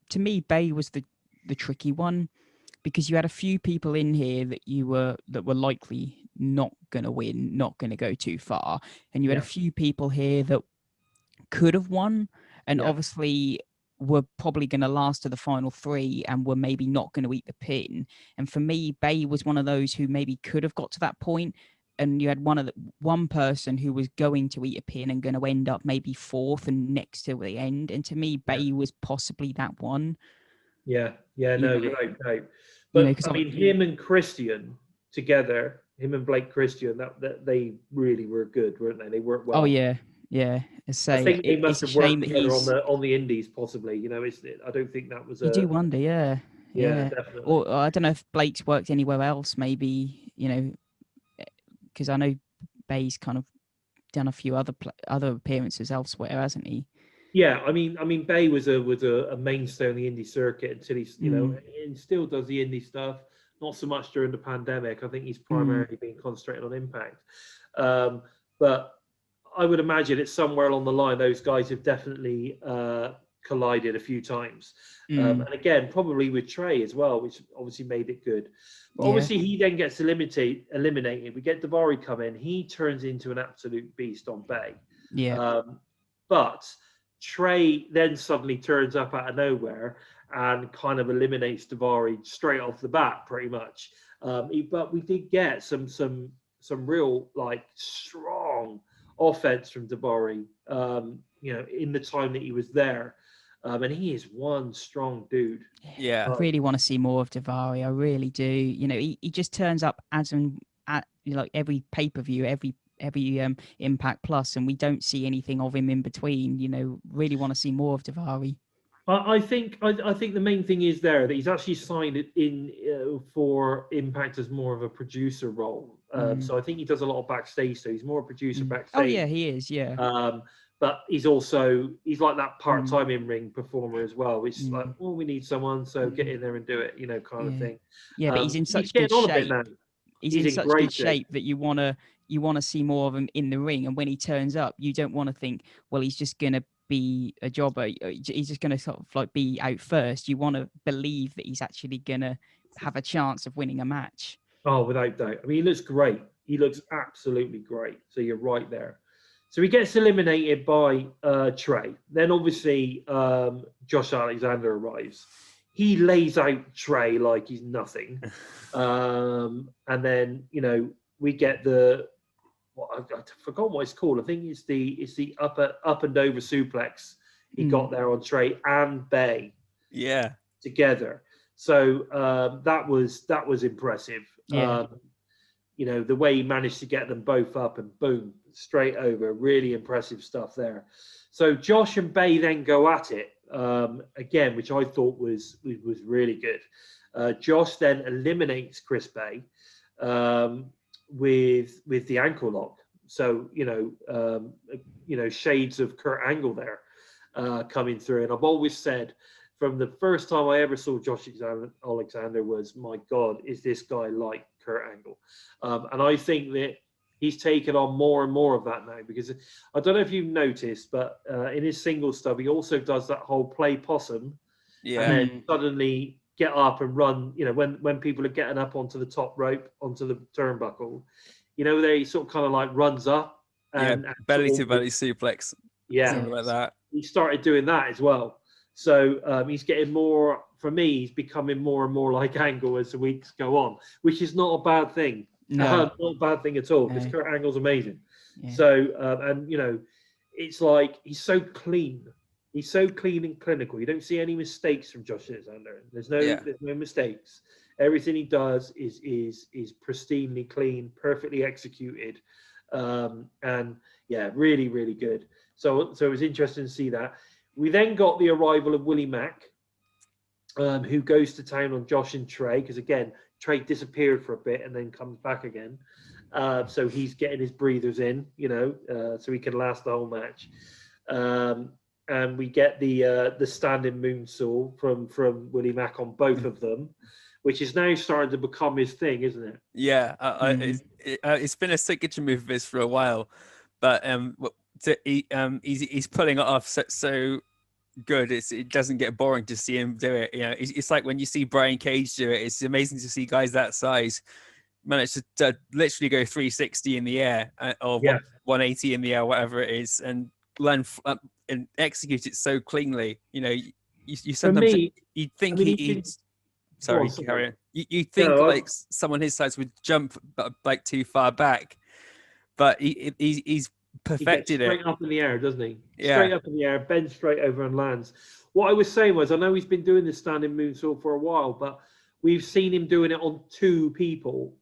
to me Bay was the tricky one, because you had a few people in here that were likely not going to win, not going to go too far, and you had a few people here that could have won, and obviously were probably going to last to the final three and were maybe not going to eat the pin. And for me, Bay was one of those who maybe could have got to that point, and you had one person who was going to eat a pin and going to end up maybe fourth and next to the end. And to me, Bay was possibly that one. No, without doubt. But I mean, him and Christian together, him and Blake Christian, that they really were good, weren't they? They worked well. Oh yeah. I think they must have worked together on the Indies, possibly. You know, I don't think that was. You do wonder, yeah, definitely. Or I don't know if Blake's worked anywhere else, maybe, you know, because I know Bay's kind of done a few other appearances elsewhere, hasn't he? Yeah, I mean, Bay was a mainstay on the indie circuit until he's, you know, and still does the indie stuff. Not so much during the pandemic. I think he's primarily been concentrating on Impact. But I would imagine it's somewhere along the line those guys have definitely collided a few times. And again, probably with Trey as well, which obviously made it good. But obviously he then gets eliminated. We get Davari come in. He turns into an absolute beast on Bay. Yeah. But Trey then suddenly turns up out of nowhere and kind of eliminates Davari straight off the bat, pretty much. But we did get some real, like, strong offense from Davari, you know, in the time that he was there. And he is one strong dude. Yeah. I really want to see more of Davari. I really do. You know, he just turns up at like every pay-per-view, every Impact Plus, and we don't see anything of him in between. You know, really want to see more of Davari. I think the main thing is there that he's actually signed it in for Impact as more of a producer role. So I think he does a lot of backstage. So he's more a producer backstage. Oh yeah, he is. Yeah. But he's like that part-time in-ring performer as well, which is like, well, we need someone, so get in there and do it, you know, kind of thing. Yeah, but he's in such good shape. He's in such good shape that you want to see more of him in the ring. And when he turns up, you don't want to think, well, he's just going to be a jobber. He's just going to sort of like be out first. You want to believe that he's actually going to have a chance of winning a match. Oh, without doubt. I mean, he looks great. He looks absolutely great. So you're right there. So he gets eliminated by Trey. Then obviously Josh Alexander arrives. He lays out Trey like he's nothing. And then, you know, we get I've forgotten what it's called. I think it's the up and over suplex he got there on Trey and Bay. Yeah. Together. So that was impressive. Yeah. You know, the way he managed to get them both up and boom, straight over. Really impressive stuff there. So Josh and Bay then go at it again, which I thought was really good. Josh then eliminates Chris Bay with the ankle lock. So you know, shades of Kurt Angle there coming through. And I've always said, from the first time I ever saw Josh Alexander was, my God, is this guy like Kurt Angle? And I think that he's taken on more and more of that now, because I don't know if you've noticed, but in his single stuff, he also does that whole play possum, and then suddenly get up and run. You know, when people are getting up onto the top rope, onto the turnbuckle, you know, they sort of kind of like runs up and belly to belly suplex, something like that. He started doing that as well. So he's getting more, for me, he's becoming more and more like Angle as the weeks go on, which is not a bad thing. No. Not a bad thing at all, because Kurt Angle's amazing. Yeah. So, and, you know, it's like he's so clean. He's so clean and clinical. You don't see any mistakes from Josh Alexander. There's no mistakes. Everything he does is pristinely clean, perfectly executed. And, yeah, really, really good. So it was interesting to see that. We then got the arrival of Willie Mack, who goes to town on Josh and Trey, because again, Trey disappeared for a bit and then comes back again. So he's getting his breathers in, you know, so he can last the whole match. And we get the standing moonsault from Willie Mack on both of them, which is now starting to become his thing, isn't it? Yeah, it's been a signature move of his for a while, but he's pulling it off so good. It doesn't get boring to see him do it. You know, it's like when you see Brian Cage do it. It's amazing to see guys that size manage to literally go 360 in the air or 180 in the air, whatever it is, and learn and execute it so cleanly. You know, you sometimes you think he's sorry, carry on. You think like someone his size would jump like too far back, but he's perfected he gets straight up in the air, doesn't he? Yeah. Straight up in the air, bends straight over and lands. What I was saying was, I know he's been doing this standing moonsault for a while, but we've seen him doing it on two people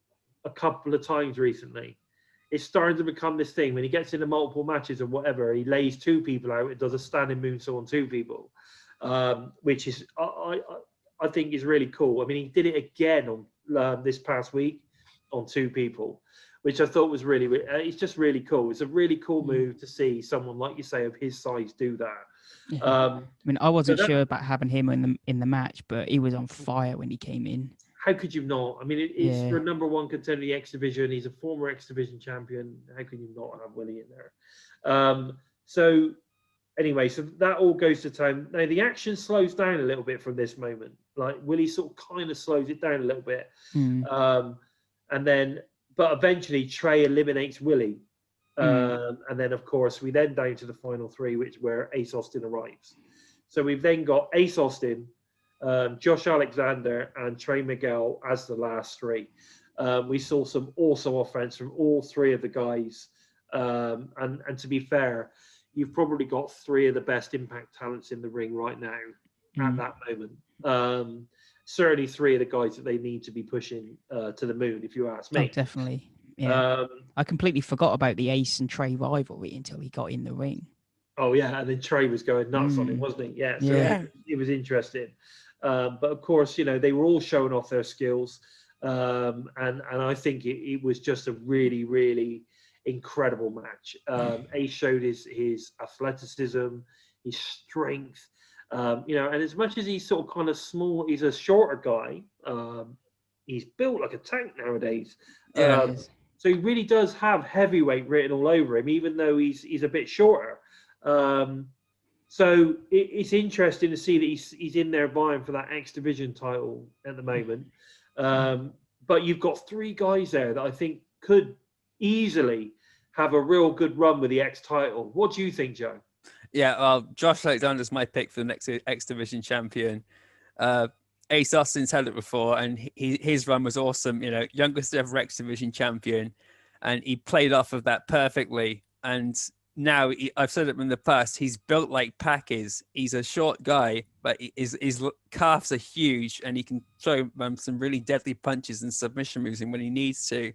a couple of times recently. It's starting to become this thing. When he gets into multiple matches or whatever, he lays two people out and does a standing moonsault on two people, which is I think is really cool. I mean, he did it again on this past week on two people, which I thought was really, it's just really cool. It's a really cool move to see someone, like you say, of his size do that. Yeah. I mean, I wasn't sure about having him in the match, but he was on fire when he came in. How could you not? I mean, it's for a number one contender in the X Division. He's a former X Division champion. How can you not have Willie in there? So anyway, so that all goes to town. Now, the action slows down a little bit from this moment. Like, Willie sort of kind of slows it down a little bit. And then, but eventually Trey eliminates Willie. And then, of course, we then down to the final three, where Ace Austin arrives. So we've then got Ace Austin, Josh Alexander, and Trey Miguel as the last three. We saw some awesome offense from all three of the guys. And to be fair, you've probably got three of the best Impact talents in the ring right now at that moment. Certainly three of the guys that they need to be pushing to the moon, if you ask me. Oh, definitely. Yeah. I completely forgot about the Ace and Trey rivalry until he got in the ring. Oh, yeah. And then Trey was going nuts on him, wasn't he? Yeah. So it was interesting. But of course, you know, they were all showing off their skills. And I think it was just a really, really incredible match. Ace showed his athleticism, his strength, you know, and as much as he's sort of kind of small, he's a shorter guy. He's built like a tank nowadays. So he really does have heavyweight written all over him, even though he's a bit shorter. So it's interesting to see that he's in there vying for that X Division title at the moment. But you've got three guys there that I think could easily have a real good run with the X title. What do you think, Joe? Yeah, well, Josh Alexander's my pick for the next X Division champion. Ace Austin's had it before, and his run was awesome. You know, youngest ever X Division champion, and he played off of that perfectly. And now, I've said it in the past, he's built like Pac is. He's a short guy, but his calves are huge, and he can throw some really deadly punches and submission moves in when he needs to.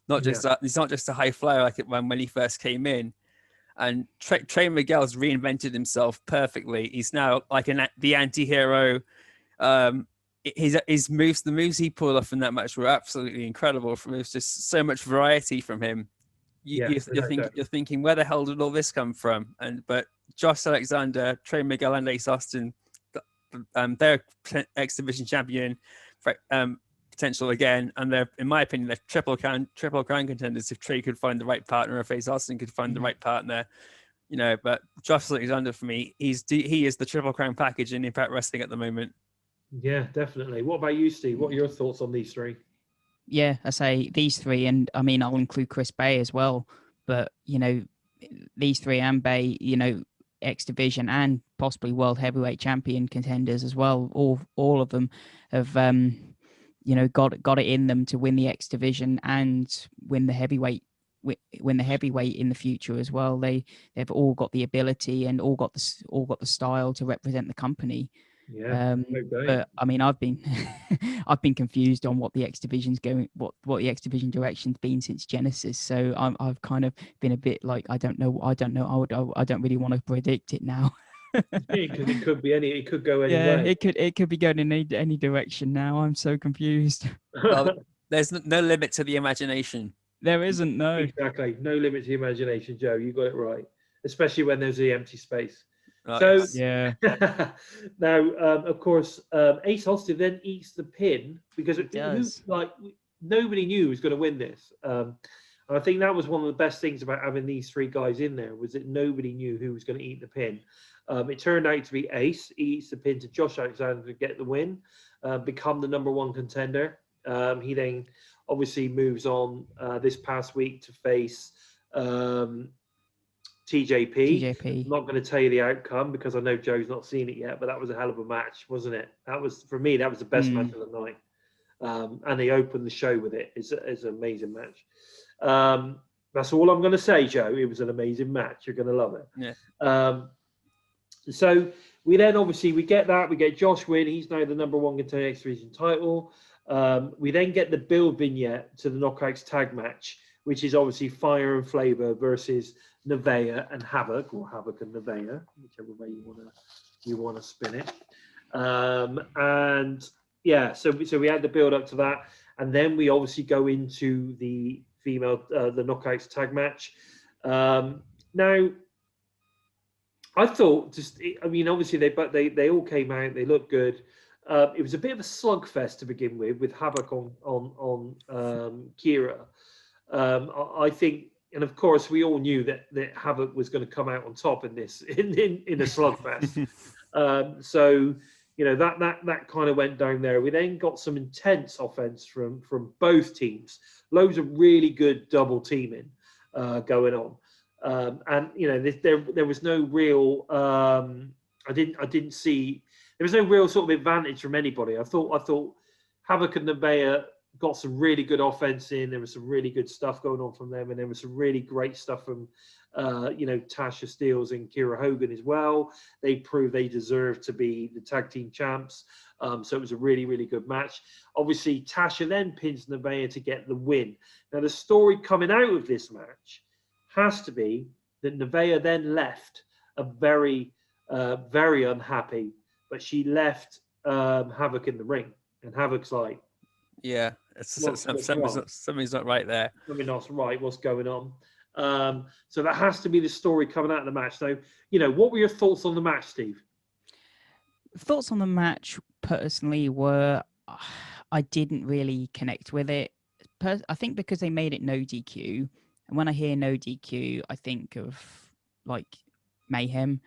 Not just he's not just a high flyer like it when he first came in. And Trey Miguel's reinvented himself perfectly. He's now like the anti-hero. His moves, the moves he pulled off in that match were absolutely incredible. There's just so much variety from him. You're thinking, where the hell did all this come from? But Josh Alexander, Trey Miguel, and Ace Austin, they're X Division champion potential again, and they're, in my opinion, they're triple crown contenders if Trey could find the right partner, if Ace Austin could find the right partner. But Josh Alexander, for me, he is the triple crown package in Impact Wrestling at the moment. Yeah, definitely. What about you, Steve? What are your thoughts on these three? Yeah, I say these three, and I mean I'll include Chris Bay as well. But these three and Bay, X Division and possibly World Heavyweight Champion contenders as well. All of them have got it in them to win the X Division and win the heavyweight in the future as well. They've all got the ability and all got the style to represent the company. Yeah. But I mean, I've been I've been confused on what the X Division's going, what the X Division direction's been since Genesis. So I've kind of been a bit like I don't know. I don't really want to predict it now. Because it could be it could go any yeah, way. it could be going in any direction now. I'm so confused. Well, there's no limit to the imagination. There isn't, no. Exactly. No limit to the imagination, Joe. You got it right. Especially when there's the empty space. Oh, So yes. Yeah. now, of course, Ace Austin then eats the pin because nobody knew who was going to win this. And I think that was one of the best things about having these three guys in there was that nobody knew who was going to eat the pin. It turned out to be Ace. He eats the pin to Josh Alexander to get the win, become the #1 contender. He then obviously moves on this past week to face TJP. I'm not going to tell you the outcome because I know Joe's not seen it yet, but that was a hell of a match, wasn't it? That was, for me, that was the best match of the night. And they opened the show with it. It's an amazing match. That's all I'm going to say, Joe. It was an amazing match. You're going to love it. Yeah. So we then obviously we get Josh win. He's now the #1 contender X Division title. We then get the build vignette to the Knockouts tag match, which is obviously Fire and Flavor versus Nevaeh and Havoc, or Havoc and Nevaeh, whichever way you want to spin it. And yeah, so we had the build up to that, and then we obviously go into the the Knockouts tag match. Now, I thought obviously they all came out, they looked good. It was a bit of a slugfest to begin with Havoc on Kira. I think, and of course, we all knew that Havoc was going to come out on top in this in a slugfest. So that kind of went down there. We then got some intense offense from both teams. Loads of really good double teaming going on, and there was no real. I didn't see. There was no real sort of advantage from anybody. I thought Havoc and Nevaeh got some really good offense in. There was some really good stuff going on from them, and there was some really great stuff from Tasha Steelz and Kira Hogan as well. They proved they deserved to be the tag team champs. So it was a really, really good match. Obviously, Tasha then pins Nevaeh to get the win. Now, the story coming out of this match has to be that Nevaeh then left a very, very unhappy, but she left Havoc in the ring, and Havoc's like, yeah, something's not right there. Something's not right. What's going on? So that has to be the story coming out of the match. So, what were your thoughts on the match, Steve? Thoughts on the match personally were I didn't really connect with it. I think because they made it no DQ, and when I hear no DQ, I think of like mayhem.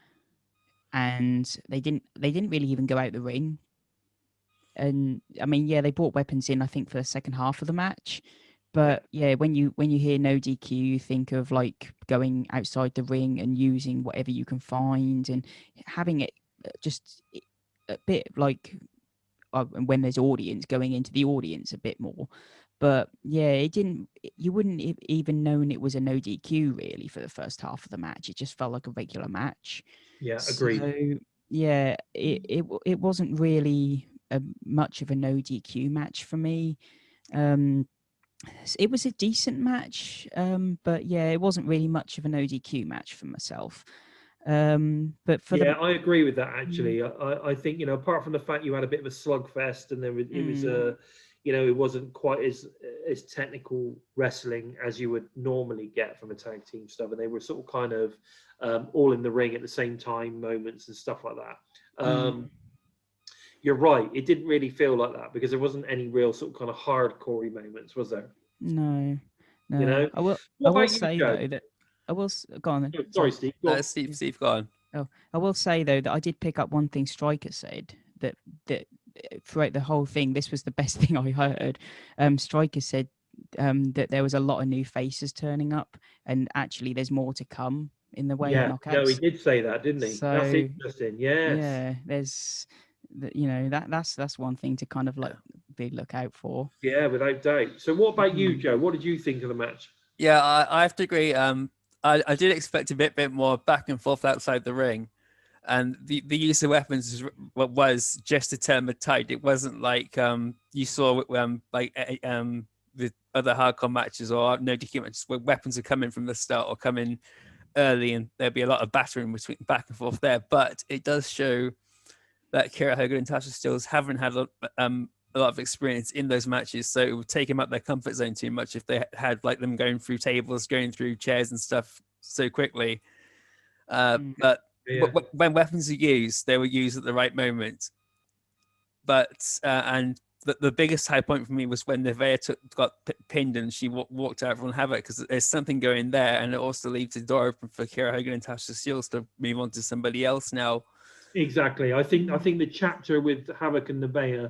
And they didn't really even go out the ring. And I mean, yeah, they brought weapons in, I think, for the second half of the match. But yeah, when you hear no DQ, you think of like going outside the ring and using whatever you can find and having it just a bit like when there's audience, going into the audience a bit more. But yeah, you wouldn't even known it was a no DQ really for the first half of the match. It just felt like a regular match. Yeah, agreed. So yeah, it wasn't really much of a no DQ match for me. It was a decent match, but yeah, it wasn't really much of an ODQ match for myself. But for I agree with that actually. I think, you know, apart from the fact you had a bit of a slugfest and then it was you know, it wasn't quite as technical wrestling as you would normally get from a tag team stuff, and they were sort of kind of all in the ring at the same time moments and stuff like that. You're right, it didn't really feel like that because there wasn't any real sort of kind of hardcore moments, was there? no, You know, I will what about you, say Joe? though that go on then. Oh, sorry, Steve. Go on. Steve, go on. Oh, I will say though that I did pick up one thing Stryker said, that throughout the whole thing, this was the best thing I heard. Stryker said that there was a lot of new faces turning up, and actually there's more to come in the way of knockouts. No, he did say that, didn't he? So, that's interesting. Yes. Yeah, there's, you know, that's one thing to kind of like look out for. Yeah, without doubt. So, what about you, Joe? What did you think of the match? Yeah, I have to agree. I did expect a bit more back and forth outside the ring, and the use of weapons was just to turn the tide. It wasn't like you saw with other hardcore matches or no DQ matches where weapons are coming from the start or coming early, and there'd be a lot of battering between back and forth there. But it does show that Kiera Hogan and Tasha Steelz haven't had a lot of experience in those matches, so it would take them out their comfort zone too much if they had like them going through tables, going through chairs and stuff so quickly. But when weapons are used, they were used at the right moment. But and the biggest high point for me was when Nevaeh got pinned and she walked out from Havoc, because there's something going there, and it also leaves the door open for Kiera Hogan and Tasha Steelz to move on to somebody else now. Exactly. I think the chapter with Havoc and Nevaeh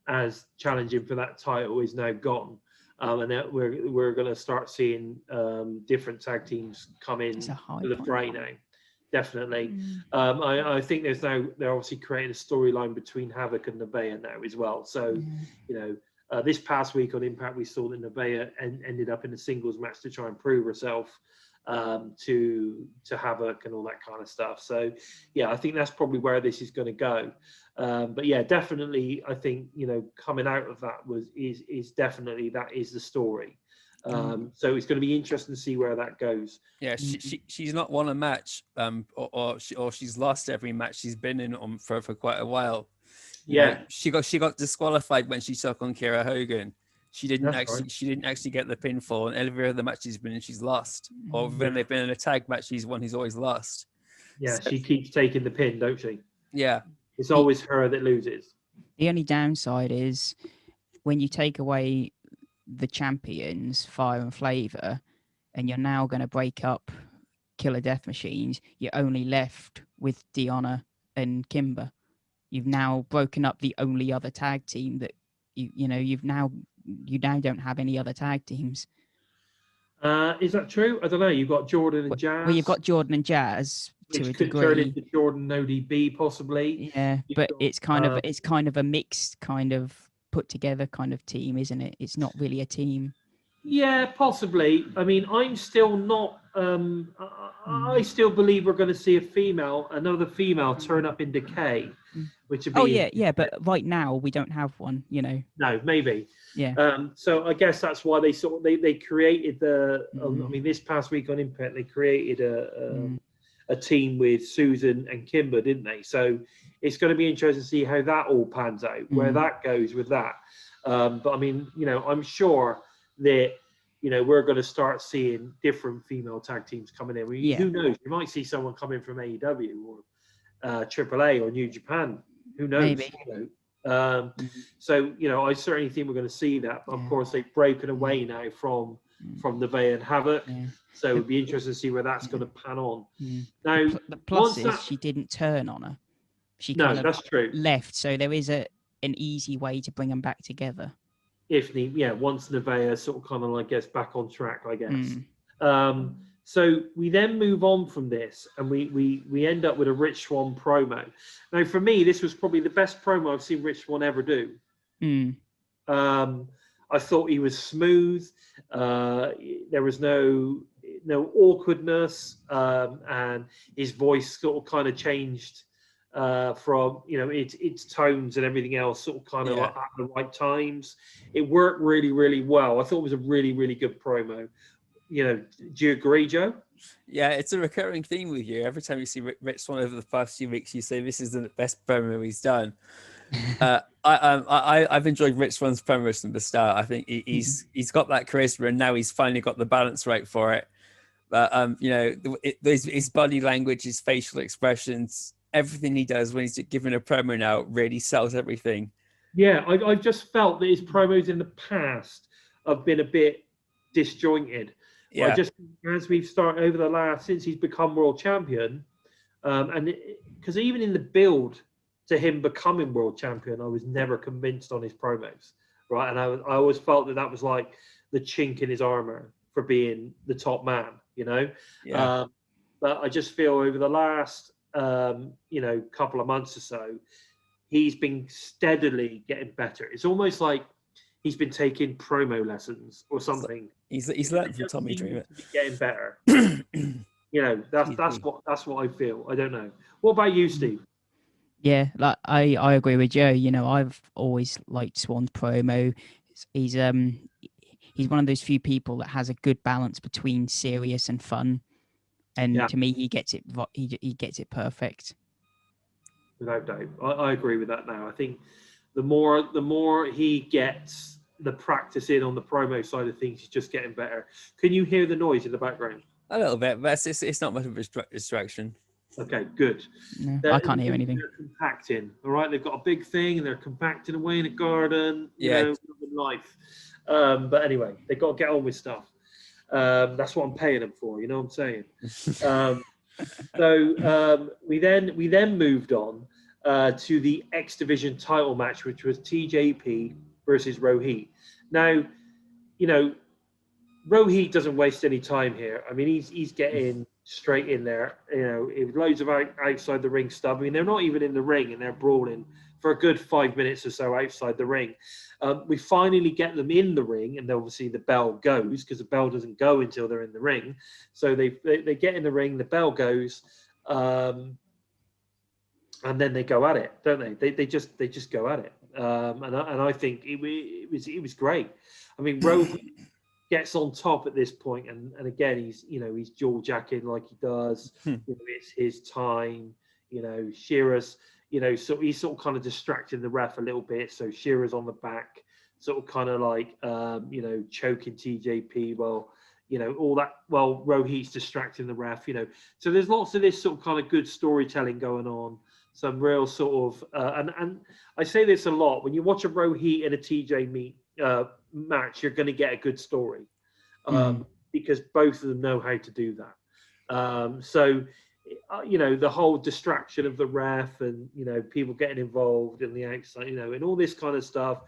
as challenging for that title is now gone, and that we're going to start seeing different tag teams come in to the fray now. Definitely. I think they're obviously creating a storyline between Havoc and Nevaeh now as well. So, you know, this past week on Impact, we saw that Nevaeh ended up in a singles match to try and prove herself to Havoc and all that kind of stuff. So, yeah, I think that's probably where this is going to go. But yeah, definitely, I think, you know, coming out of that is definitely that is the story. So it's going to be interesting to see where that goes. Yeah, she's not won a match, or she's lost every match she's been in for quite a while. You know, she got disqualified when she took on Kiera Hogan. She didn't actually get the pinfall, and every other match she's been in, she's lost. Or when they've been in a tag match, she's one who's always lost. Yeah, so, she keeps taking the pin, don't she? Yeah, it's always her that loses. The only downside is when you take away the champions, Fire and Flavor, and you're now going to break up Killer Death Machines, you're only left with Deonna and Kimber. You've now broken up the only other tag team that you now don't have any other tag teams. Is that true? I don't know. You've got Jordan and Jazz. Well, you've got Jordan and Jazz to a degree. Turn into Jordan ODB possibly. Yeah, but it's kind of a mixed kind of put together kind of team, isn't it? It's not really a team. Yeah, possibly. I mean, I'm still not. I still believe we're going to see another female turn up in Decay, which would be. Yeah, but right now we don't have one. You know. No, maybe. Yeah. So I guess that's why they created the. I mean, this past week on Impact, they created a team with Susan and Kimber, didn't they? So it's going to be interesting to see how that all pans out, where that goes with that. But I mean, you know, I'm sure that, you know, we're going to start seeing different female tag teams coming in. Who knows? You might see someone coming from AEW or AAA or New Japan. Who knows? Maybe. You know? So, you know, I certainly think we're going to see that. But of course, they've broken away now from Nevaeh and Havoc. Yeah. So it'd be interesting to see where that's going to pan on. Now, the plus is she didn't turn on her. She that's true. Left, so there is an easy way to bring them back together. Once Nevaeh sort of kind of like gets back on track, I guess. So we then move on from this, and we end up with a Rich Swann promo. Now, for me, this was probably the best promo I've seen Rich Swann ever do. I thought he was smooth. There was no awkwardness, and his voice sort of kind of changed from, you know, its tones and everything else, sort of kind of Yeah. at the right times. It worked really, really well. I thought it was a really, really good promo. You know, do you agree, Joe? Yeah, it's a recurring theme with you. Every time you see Rich Swann over the past few weeks, you say this is the best promo he's done. I've enjoyed Rich Swann's promos from the start. I think he's got that charisma, and now he's finally got the balance right for it. But you know, his body language, his facial expressions, everything he does when he's giving a promo now really sells everything. Yeah, I've just felt that his promos in the past have been a bit disjointed. Yeah. I just, as we've started over the last, since he's become world champion, and because even in the build to him becoming world champion, I was never convinced on his promos, right? And I always felt that was like the chink in his armor for being the top man, you know? Yeah. But I just feel over the last, you know, couple of months or so, he's been steadily getting better. It's almost like he's been taking promo lessons or something. He's learned from Tommy Dreamer. Getting better. You know, that's what I feel. I don't know. What about you, Steve? Yeah, like I agree with Joe. You know, I've always liked Swann's promo. He's one of those few people that has a good balance between serious and fun, and to me, he gets it. He gets it perfect. Without doubt, I agree with that. Now, I think the more he gets the practice in on the promo side of things, he's just getting better. Can you hear the noise in the background? A little bit, but it's not much of a distraction. Okay, good. No, I can't hear anything. They're compacting, all right? They've got a big thing and they're compacting away in a garden, you know, life. But anyway, they've got to get on with stuff. That's what I'm paying them for, you know what I'm saying? So we then moved on to the X Division title match, which was TJP versus Rohit. Now, you know, Rohit doesn't waste any time here. I mean, he's getting straight in there. You know, it loads of outside the ring stuff. I mean, they're not even in the ring and they're brawling for a good 5 minutes or so outside the ring. We finally get them in the ring, and obviously the bell goes because the bell doesn't go until they're in the ring. So they get in the ring, the bell goes, and then they go at it, don't they? They just go at it, and I think it was great. I mean, Rohit gets on top at this point, and again he's jaw jacking like he does. You know, it's his time. You know, Shearer's, you know, so he's sort of kind of distracting the ref a little bit. So Shearer's on the back, sort of kind of like you know, choking TJP while, you know, all that, well, Rohit's distracting the ref, you know. So there's lots of this sort of kind of good storytelling going on. Some real sort of and I say this a lot, when you watch a Rohit and a TJ match, you're going to get a good story, because both of them know how to do that. So you know, the whole distraction of the ref and, you know, people getting involved in the outside, you know, and all this kind of stuff,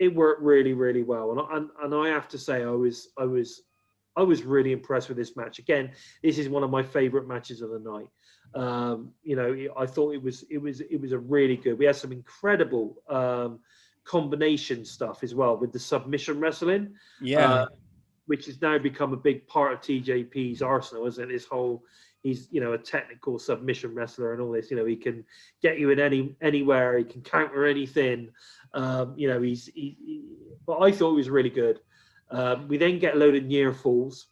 it worked really, really well. And I have to say, I was really impressed with this match. Again, this is one of my favorite matches of the night. You know, I thought it was a really good. We had some incredible combination stuff as well with the submission wrestling, which has now become a big part of TJP's arsenal, isn't it? This whole, he's, you know, a technical submission wrestler and all this. You know, he can get you in anywhere. He can counter anything. You know, but I thought it was really good. We then get a load of near falls,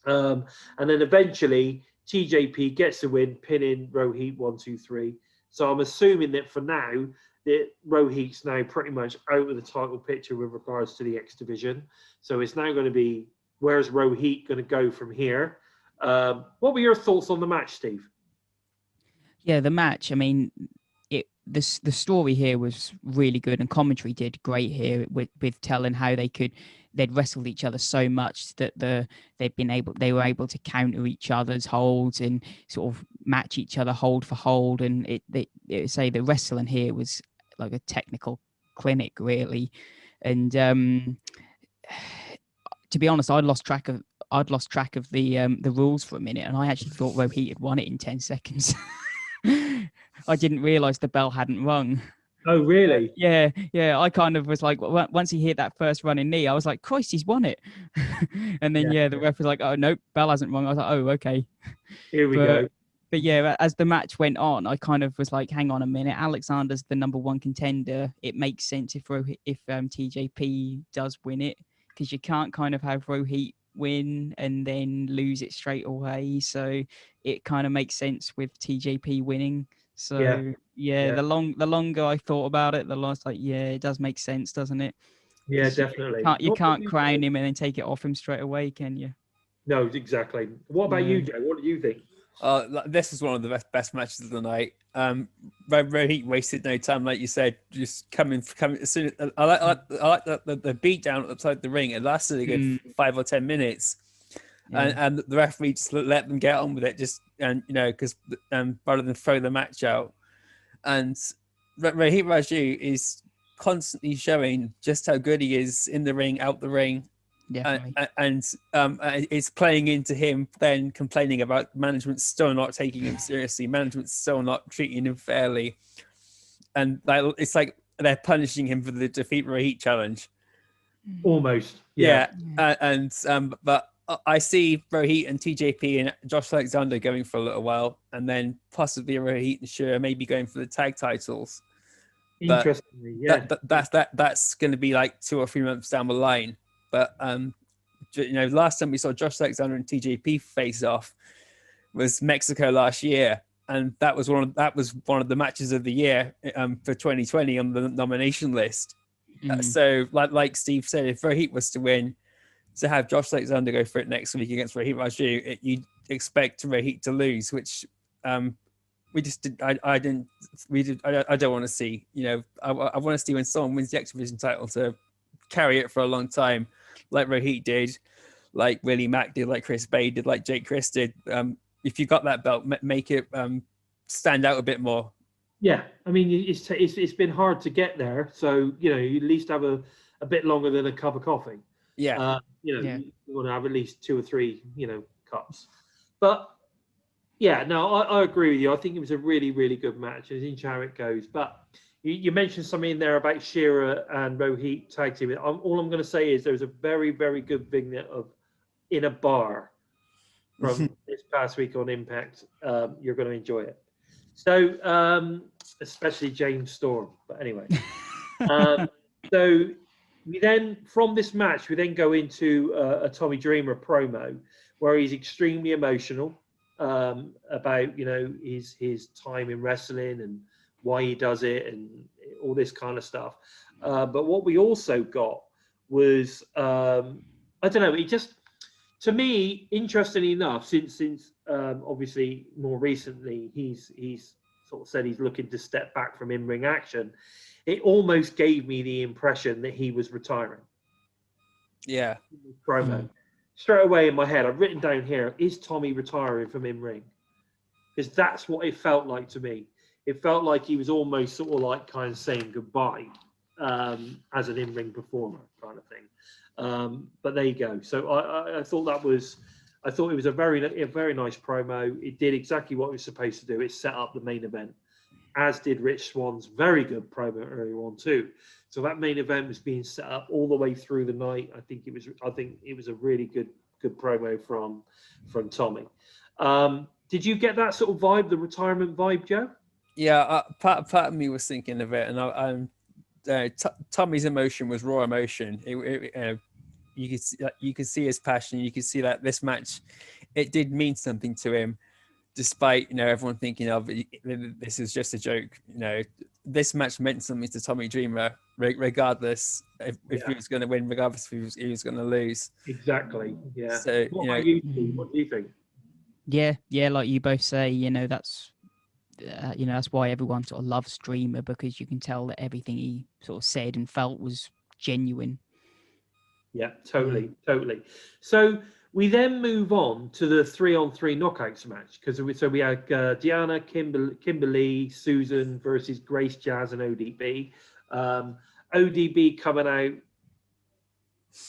and then eventually TJP gets the win, pinning Rohit 1, 2, 3. So I'm assuming that for now, that Rohit's now pretty much out of the title picture with regards to the X Division. So it's now going to be, where's Rohit going to go from here? What were your thoughts on the match, Steve? Yeah, the match, I mean, the story here was really good, and commentary did great here with telling how they'd wrestled each other so much that they were able to counter each other's holds and sort of match each other hold for hold. And it say the wrestling here was like a technical clinic, really. And to be honest, I'd lost track of the rules for a minute, and I actually thought Rohit had won it in 10 seconds. I didn't realise the bell hadn't rung. Oh, really? Yeah. I kind of was like, once he hit that first running knee, I was like, Christ, he's won it. And then the ref was like, oh, nope, bell hasn't rung. I was like, oh, okay. Here we go. But yeah, as the match went on, I kind of was like, hang on a minute, Alexander's the #1 contender. It makes sense if TJP does win it, because you can't kind of have Rohit win and then lose it straight away. So it kind of makes sense with TJP winning. So yeah. The longer I thought about it, the less like, yeah, it does make sense, doesn't it? Yeah, definitely. You can't crown him and then take it off him straight away, can you? No, exactly. What about you, Joe? What do you think? This was one of the best matches of the night. Rohit wasted no time, like you said, just coming as soon as I like the beat down outside the ring. It lasted a good 5 or 10 minutes, and the referee just let them get on with it, because rather than throw the match out. And Rohit Raju is constantly showing just how good he is in the ring, out the ring. And it's playing into him then complaining about management still not taking him seriously, management still not treating him fairly, and it's like they're punishing him for the defeat Rohit challenge. Almost, but I see Rohit and TJP and Josh Alexander going for a little while, and then possibly Rohit and Shura maybe going for the tag titles. Interestingly, that's going to be like 2 or 3 months down the line. But last time we saw Josh Alexander and TJP face off was Mexico last year, and that was one of the matches of the year for 2020 on the nomination list. So, like Steve said, if Rohit was to win, to have Josh Alexander go for it next week against Rohit Raju, you'd expect Rohit to lose, which we just did. I don't want to see. I want to see when someone wins the X Division title to carry it for a long time, like Rohit did, like Willie Mack did, like Chris Bay did, like Jake Chris did. If you got that belt, make it stand out a bit more. Yeah, I mean, it's been hard to get there, so you at least have a bit longer than a cup of coffee. You want to have at least 2 or 3 cups. But yeah, no, I agree with you. I think it was a really, really good match. It's in how it goes. But you mentioned something in there about Shira and Rohit tag team. All I'm going to say is there's a very, very good vignette of in a bar from this past week on Impact. You're going to enjoy it. So, especially James Storm. But anyway, so we then, from this match, we then go into a Tommy Dreamer promo where he's extremely emotional about his time in wrestling and why he does it and all this kind of stuff. But what we also got was I don't know. It just, to me, interestingly enough, since obviously more recently he's sort of said he's looking to step back from in-ring action. It almost gave me the impression that he was retiring. Yeah. Promo. Straight away in my head, I've written down here, is Tommy retiring from in-ring? Because that's what it felt like to me. It felt like he was almost sort of like kind of saying goodbye as an in-ring performer kind of thing. But there you go. So I thought it was a very nice promo. It did exactly what it was supposed to do. It set up the main event, as did Rich Swann's very good promo earlier on too. So that main event was being set up all the way through the night. I think it was a really good promo from Tommy. Did you get that sort of vibe, the retirement vibe, Joe? Yeah, part of me was thinking of it, and Tommy's emotion was raw emotion. You could see his passion. You could see that this match, it did mean something to him, despite everyone thinking of this is just a joke. This match meant something to Tommy Dreamer, regardless if he was going to win, regardless if he was going to lose. Exactly. Yeah. So what do you think? Yeah, like you both say, that's that's why everyone sort of loves Dreamer, because you can tell that everything he sort of said and felt was genuine. Yeah, totally. So we then move on to the 3-on-3 knockouts match, because we had Deanna, Kimberly, Susan versus Grace, Jazz, and ODB. ODB coming out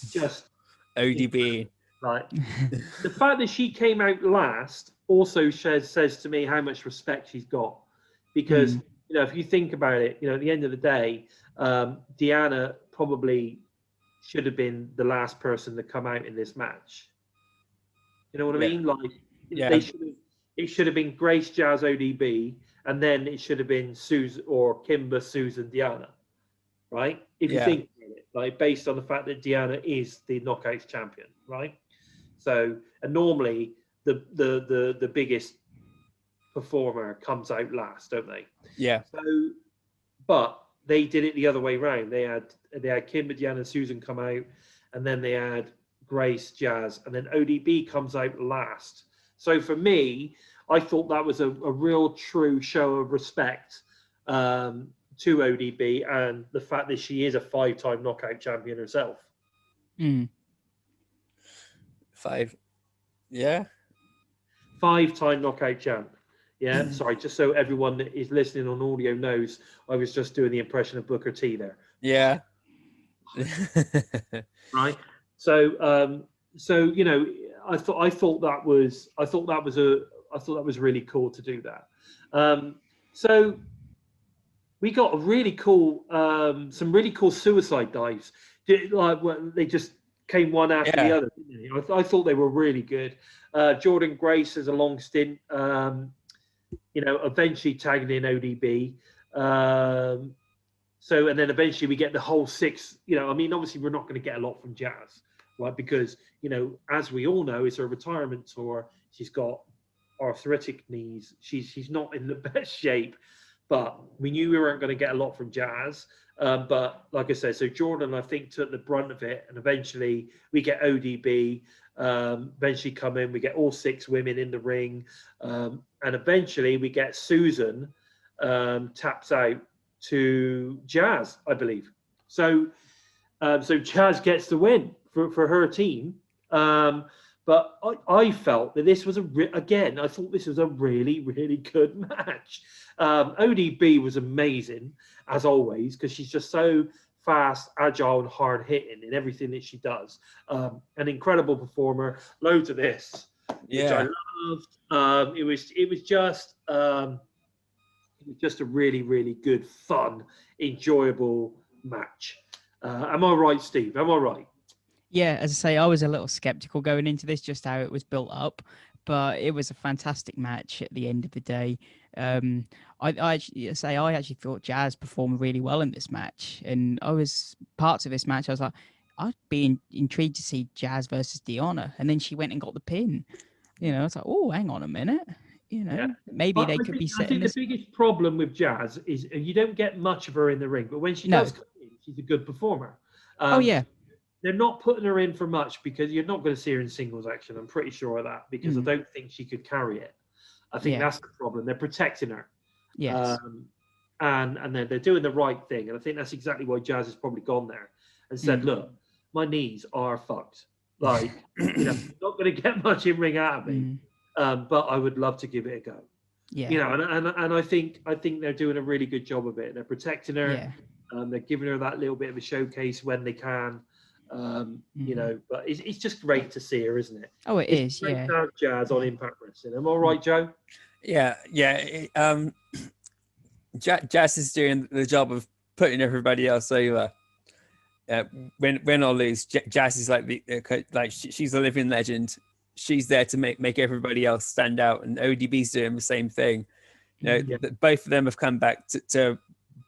just ODB. Like the fact that she came out last also says to me how much respect she's got, because if you think about it, at the end of the day, Deanna probably should have been the last person to come out in this match. You know what I mean? Like they should have. it should have been Grace, Jazz, ODB, and then it should have been Susan or Kimber, Susan, Deanna, right? If you Yeah. think about it, like based on the fact that Deanna is the knockouts champion, right? So, and normally the biggest performer comes out last, don't they? Yeah. So, but they did it the other way around. They had Kimber, Deanna, Susan come out, and then they had Grace, Jazz, and then ODB comes out last. So for me, I thought that was a real true show of respect to ODB and the fact that she is a 5-time knockout champion herself. 5. Yeah. 5-time knockout champ. Yeah, sorry, just so everyone that is listening on audio knows, I was just doing the impression of Booker T there. Yeah. Right. So, you know, I thought that was really cool to do that. So we got a really cool, some really cool suicide dives. Like they just came one after the other. Didn't they? I thought they were really good. Jordan Grace has a long stint. You know, eventually tagging in ODB. So, and then eventually we get the whole 6. You know, I mean, obviously we're not going to get a lot from Jazz, right? Because, you know, as we all know, it's her retirement tour. She's got arthritic knees. She's not in the best shape, but we knew we weren't going to get a lot from Jazz. But like I said, so Jordan, I think, took the brunt of it, and eventually we get ODB. Eventually come in, we get all 6 women in the ring, and eventually we get Susan taps out to Jazz, I believe. So so Jazz gets the win for her team. But I felt that this was again, I thought this was a really, really good match. ODB was amazing, as always, because she's just so fast, agile, and hard hitting in everything that she does. An incredible performer, loads of this, which I loved. It was just a really, really good, fun, enjoyable match. Am I right, Steve? Am I right? Yeah, as I say, I was a little skeptical going into this, just how it was built up, but it was a fantastic match at the end of the day. I actually thought Jazz performed really well in this match, and parts of this match I was like, I'd be intrigued to see Jazz versus Deanna, and then she went and got the pin. You know, it's like, oh, hang on a minute. You know, maybe they could be setting this. I think the biggest problem with Jazz is you don't get much of her in the ring, but when she does come in, she's a good performer. Oh yeah. They're not putting her in for much because you're not going to see her in singles action. I'm pretty sure of that, because I don't think she could carry it. I think that's the problem. They're protecting her. Yes. And they're doing the right thing. And I think that's exactly why Jazz has probably gone there and said, look, my knees are fucked. Like, you know, you're not going to get much in ring out of me. But I would love to give it a go. Yeah. You know, and I think they're doing a really good job of it. They're protecting her. Yeah. They're giving her that little bit of a showcase when they can. You know, but it's just great to see her, isn't it? Oh, it's great to have Jazz on Impact Wrestling. Am I right, Joe? Yeah. Jazz is doing the job of putting everybody else over. Win or lose, Jazz is like she's a living legend. She's there to make everybody else stand out, and ODB's doing the same thing. You know, both of them have come back to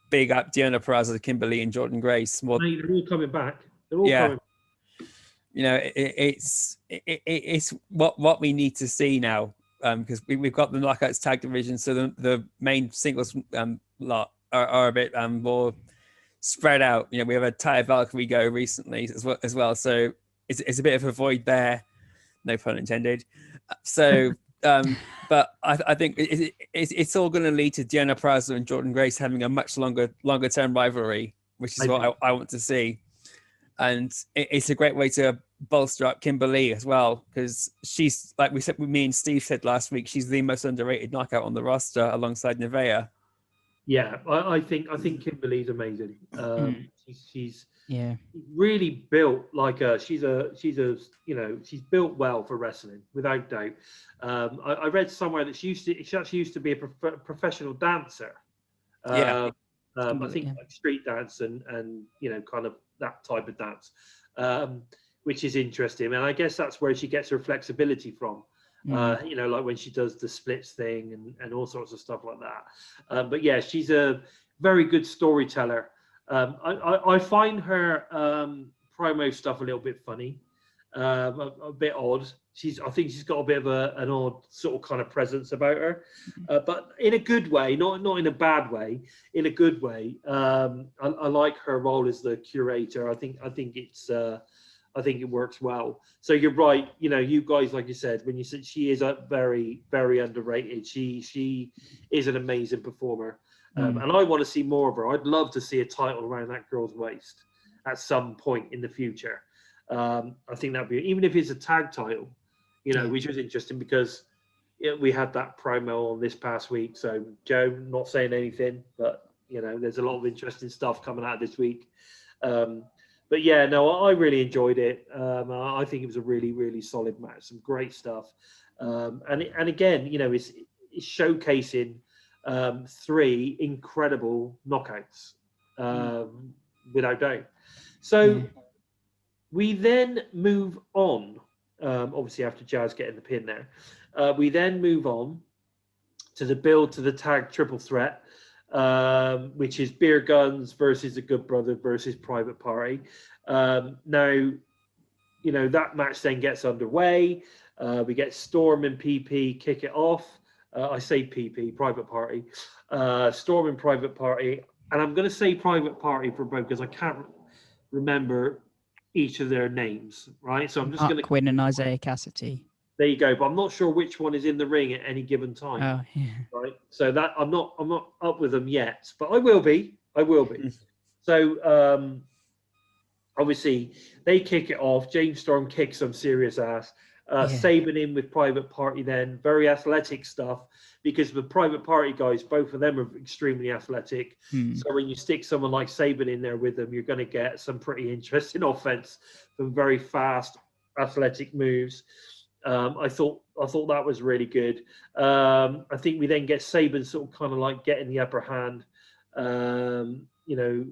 big up Deanna Peraza, Kimberly, and Jordan Grace. They're all coming back. They're all coming. You know, it's what we need to see now, because we've got the knockouts tag division, so the main singles lot are a bit more spread out. You know, we have a Taya Valkyrie go recently as well, so it's a bit of a void there, no pun intended. So but I think it's all going to lead to Deanna Peraza and Jordan Grace having a much longer term rivalry, which is what I want to see. And it's a great way to bolster up Kimberly as well, because she's, like me and Steve said last week, she's the most underrated knockout on the roster alongside Nevaeh. Yeah, I think Kimberly's amazing. She's really built like she's she's built well for wrestling, without doubt. I read somewhere that she actually used to be a professional dancer. I think like street dance and you know, kind of that type of dance, which is interesting. And I guess that's where she gets her flexibility from. You know, like when she does the splits thing and all sorts of stuff like that. But yeah, she's a very good storyteller. I find her promo stuff a little bit funny, a bit odd. I think she's got a bit of an odd sort of kind of presence about her, but in a good way, not in a bad way, in a good way. I like her role as the curator. I think it works well. So you're right. You know, you guys, like you said, when you said she is a very, very underrated. She is an amazing performer, and I want to see more of her. I'd love to see a title around that girl's waist at some point in the future. I think that'd be, even if it's a tag title, you know, which was interesting because we had that promo on this past week. So Joe, not saying anything, but you know, there's a lot of interesting stuff coming out this week. But yeah, no, I really enjoyed it. I think it was a really, really solid match. Some great stuff. And again, you know, it's showcasing 3 incredible knockouts, without doubt. So we then move on. Obviously, after Jazz getting the pin there, we then move on to the build to the tag triple threat. Which is Beer Guns versus the Good Brother versus Private Party. Now, you know, that match then gets underway. We get Storm and PP kick it off. I say PP, Private Party. Storm and Private Party. And I'm going to say Private Party for both because I can't remember each of their names, right? So I'm just going to... Quinn and Isaiah Cassidy. There you go, but I'm not sure which one is in the ring at any given time. Oh, yeah. Right. So that I'm not up with them yet, but I will be. So obviously they kick it off. James Storm kicks some serious ass. Saban in with Private Party then. Very athletic stuff because the Private Party guys, both of them are extremely athletic. So when you stick someone like Saban in there with them, you're going to get some pretty interesting offense, some very fast athletic moves. I thought that was really good. I think we then get Saban sort of kind of like getting the upper hand. You know,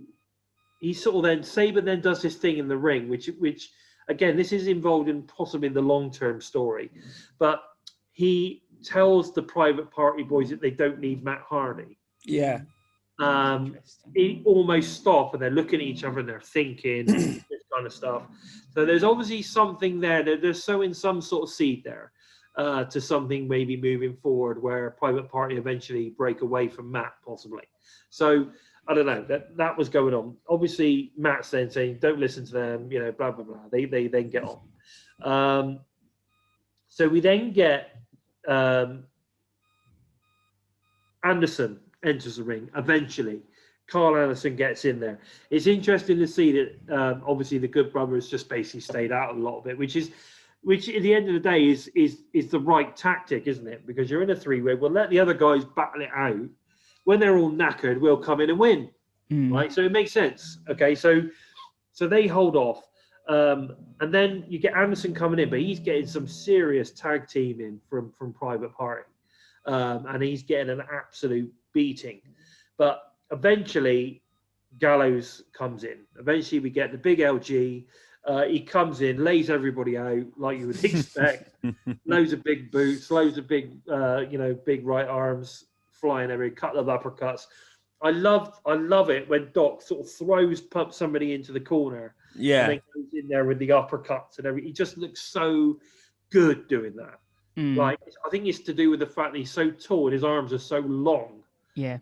he sort of then Saban then does his thing in the ring, which again, this is involved in possibly the long-term story, but he tells the Private Party boys that they don't need Matt Hardy. Yeah. He almost stop and they're looking at each other and they're thinking this kind of stuff. So there's obviously something there. They're sowing some sort of seed there to something maybe moving forward where Private Party eventually break away from Matt possibly. So I don't know, that was going on. Obviously Matt's then saying don't listen to them, you know, blah blah blah. They then get on. So we then get Anderson enters the ring eventually. Carl Anderson gets in there. It's interesting to see that obviously the Good Brothers just basically stayed out a lot of it, which at the end of the day is the right tactic, isn't it? Because you're in a 3-way. We'll let the other guys battle it out. When they're all knackered, we'll come in and win. Right? So it makes sense. Okay, so they hold off. And then you get Anderson coming in, but he's getting some serious tag teaming from Private Party. And he's getting an absolute beating. But eventually, Gallows comes in. Eventually, we get the big LG. He comes in, lays everybody out like you would expect. Loads of big boots, loads of big, big right arms flying everywhere, couple of uppercuts. I love it when Doc sort of pumps somebody into the corner. Yeah. And then goes in there with the uppercuts and everything. He just looks so good doing that. Like, I think it's to do with the fact that he's so tall and his arms are so long. Yeah.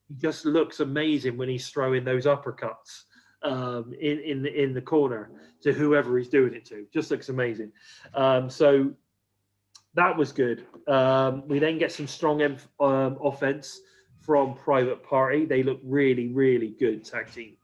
He just looks amazing when he's throwing those uppercuts in the corner to whoever he's doing it to. Just looks amazing. So that was good. We then get some strong offense from Private Party. They look really, really good tag team.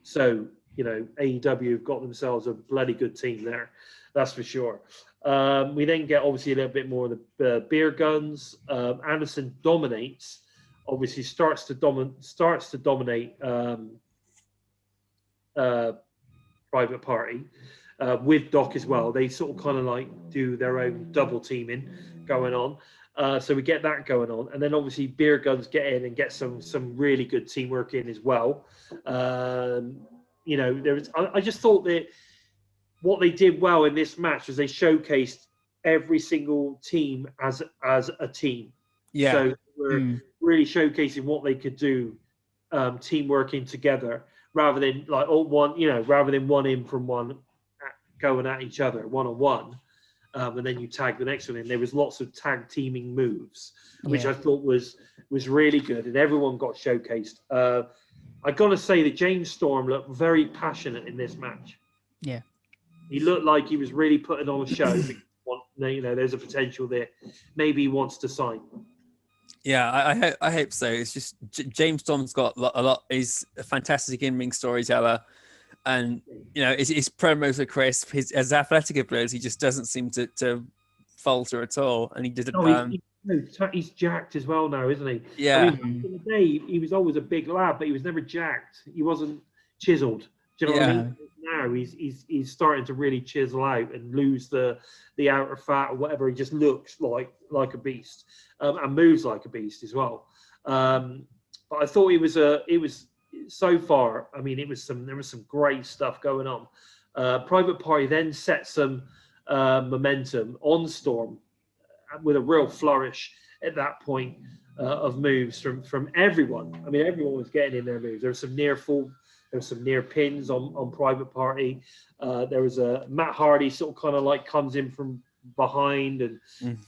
So, you know, AEW have got themselves a bloody good team there. That's for sure. We then get obviously a little bit more of the Beer Guns. Anderson dominates. Obviously starts to dominate Private Party with Doc as well. They sort of kind of like do their own double teaming going on. So we get that going on, and then obviously Beer Guns get in and get some really good teamwork in as well. You know, I just thought that what they did well in this match was they showcased every single team as a team. Yeah. So we're really showcasing what they could do, team working together, rather than like rather than one in from one going at each other one on one, and then you tag the next one in. There was lots of tag teaming moves, which I thought was really good, and everyone got showcased. I got to say that James Storm looked very passionate in this match. Yeah, he looked like he was really putting on a show. There's a potential there. Maybe he wants to sign. Yeah, I hope so. It's just James Storm's got a lot. He's a fantastic in-ring storyteller, and his promos are crisp. His athletic ability just doesn't seem to falter at all. And he did. He's jacked as well now, isn't he? Yeah. I mean, back in the day, he was always a big lad, but he was never jacked. He wasn't chiseled. Do you know what I mean? Now he's starting to really chisel out and lose the outer fat or whatever. He just looks like a beast, and moves like a beast as well. But I thought it was so far. I mean, there was some great stuff going on. Private Party then set some momentum on Storm with a real flourish at that point of moves from everyone. I mean, everyone was getting in their moves. There was some near pins on Private Party. There was a Matt Hardy sort of kind of like comes in from behind and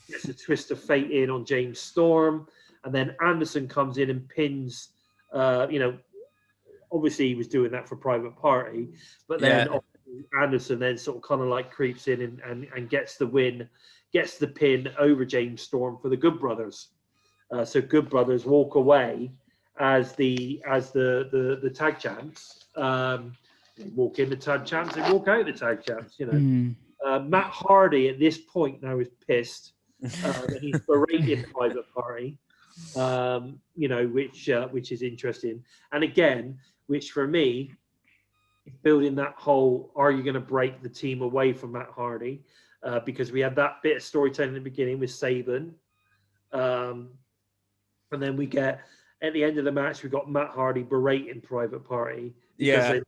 gets a twist of fate in on James Storm, and then Anderson comes in and pins. Obviously he was doing that for Private Party, but then Anderson then sort of kind of like creeps in and gets the win. Gets the pin over James Storm for the Good Brothers. So Good Brothers walk away as the tag champs. They walk in the tag champs, they walk out the tag champs. Matt Hardy at this point now is pissed. And he's berating Private Party. Which is interesting. And again, which for me, building that whole, are you going to break the team away from Matt Hardy? Because we had that bit of storytelling in the beginning with Saban. And then we get, at the end of the match, we got Matt Hardy berating Private Party. Yeah.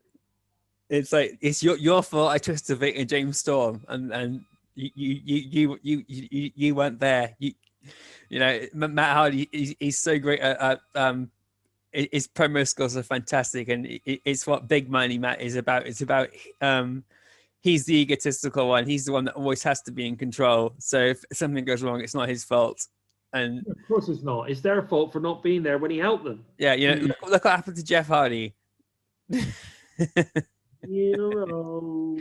It's like, it's your fault I twisted Vic and James Storm. And you weren't there. Matt Hardy, he's so great at his promo skills are fantastic. And it's what Big Money Matt is about. It's about, he's the egotistical one. He's the one that always has to be in control. So if something goes wrong, it's not his fault. And of course it's not. It's their fault for not being there when he helped them. Yeah, look what happened to Jeff Hardy. Hero.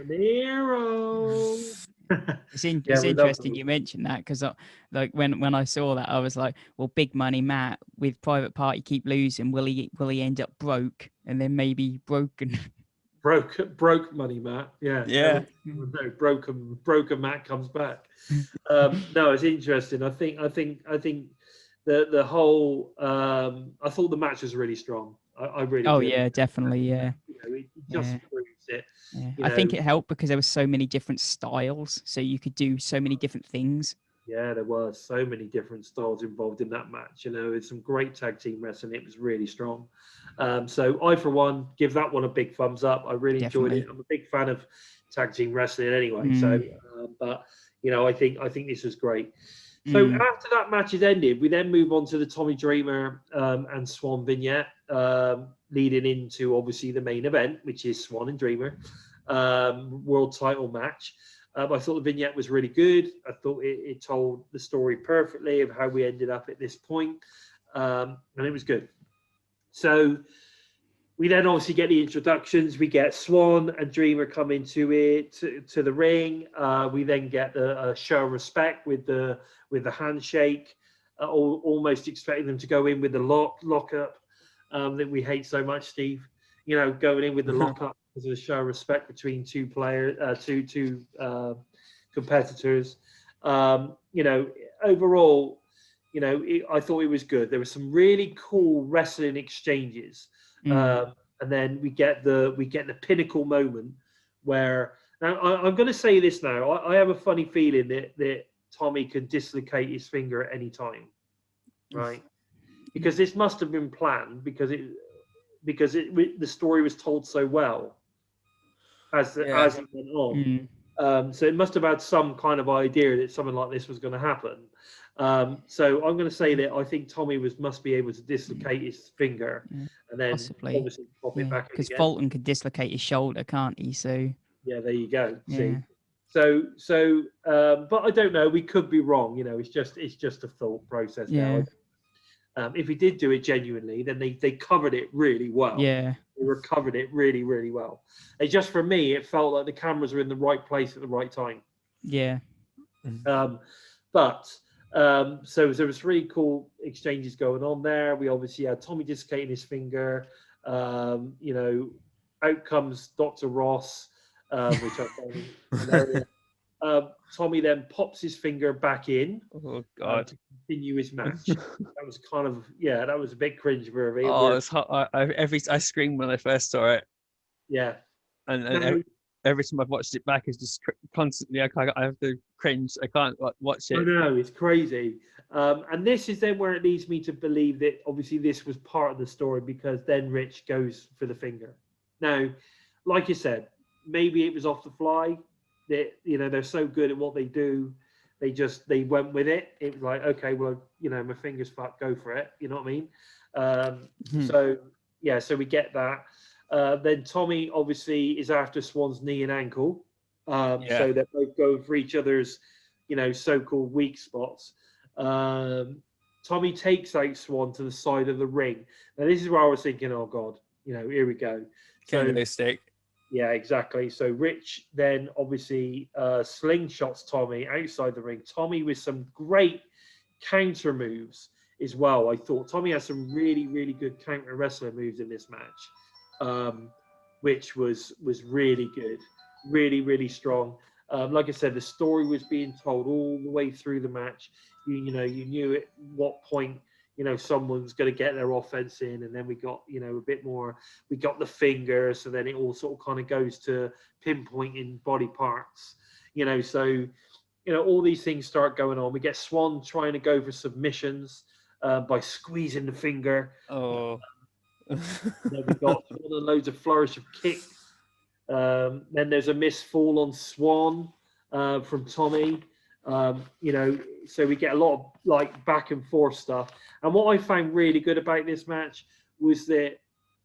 Hero. It's interesting you mentioned that, because like when I saw that, I was like, well, Big Money Matt with Private Party keep losing. Will he end up broke and then maybe broken? Broke Money Matt. Yeah. No, broken Matt comes back. No, it's interesting. I think the whole. I thought the match was really strong. I really. Oh did. Yeah, definitely. Yeah. It just proves it. Yeah. I think it helped because there were so many different styles, so you could do so many different things. Yeah, there were so many different styles involved in that match. It's some great tag team wrestling. It was really strong. So I, for one, give that one a big thumbs up. I really enjoyed it. I'm a big fan of tag team wrestling anyway. So, but I think this was great. So after that match is ended, we then move on to the Tommy Dreamer and Swan vignette, leading into obviously the main event, which is Swan and Dreamer world title match. I thought the vignette was really good. I thought it told the story perfectly of how we ended up at this point, and it was good. So we then obviously get the introductions. We get Swan and Dreamer come into to the ring. We then get the show of respect with the handshake, almost expecting them to go in with the lockup that we hate so much, Steve. Going in with the lockup as a show of respect between two competitors. Overall, I thought it was good. There were some really cool wrestling exchanges, and then we get the pinnacle moment where. Now I'm going to say this now. I have a funny feeling that Tommy could dislocate his finger at any time, right? Because this must have been planned because the story was told so well as it went on. So it must have had some kind of idea that something like this was going to happen. So I'm going to say that I think Tommy must be able to dislocate his finger and then Possibly. obviously pop it back in Because again. Fulton could dislocate his shoulder, can't he? So Yeah, there you go. Yeah. See, but I don't know. We could be wrong. You know, it's just a thought process yeah, now. If we did do it genuinely, then they covered it really well. yeah, They recovered it really, really well. And just for me, it felt like the cameras were in the right place at the right time. yeah. So there was really cool exchanges going on there. We obviously had Tommy dislocating his finger. You know, out comes Dr. Ross, which I found hilarious. Tommy then pops his finger back in to continue his match. That was kind of, that was a bit cringe-worthy. Oh, it's hot. I screamed when I first saw it. Yeah. And every time I've watched it back, it's just constantly, I have to cringe. I can't watch it. I know, it's crazy. And this is then where it leads me to believe that obviously this was part of the story, because then Rich goes for the finger. Now, like you said, maybe it was off the fly. That, you know, they're so good at what they do, they went with it. It was like, okay, well, you know, my finger's fucked, go for it. You know what I mean? So we get that. Then Tommy obviously is after Swan's knee and ankle. So they're both going for each other's, you know, so-called weak spots. Tommy takes out Swan to the side of the ring. Now, this is where I was thinking, oh God, you know, here we go. Kendo stick. Yeah, exactly. So Rich then obviously slingshots Tommy outside the ring. Tommy with some great counter moves as well. I thought Tommy had some really, really good counter wrestling moves in this match, which was really good, really, really strong. Like I said, the story was being told all the way through the match. You know, you knew at what point, you know, someone's going to get their offense in, and then we got, you know, a bit more. We got the finger, so then it all sort of kind of goes to pinpointing body parts, you know. So, you know, all these things start going on. We get Swan trying to go for submissions by squeezing the finger. Oh. Then we got loads of flourish of kicks. Then there's a missed fall on Swan from Tommy. You know, so we get a lot of like back and forth stuff. And what I found really good about this match was that,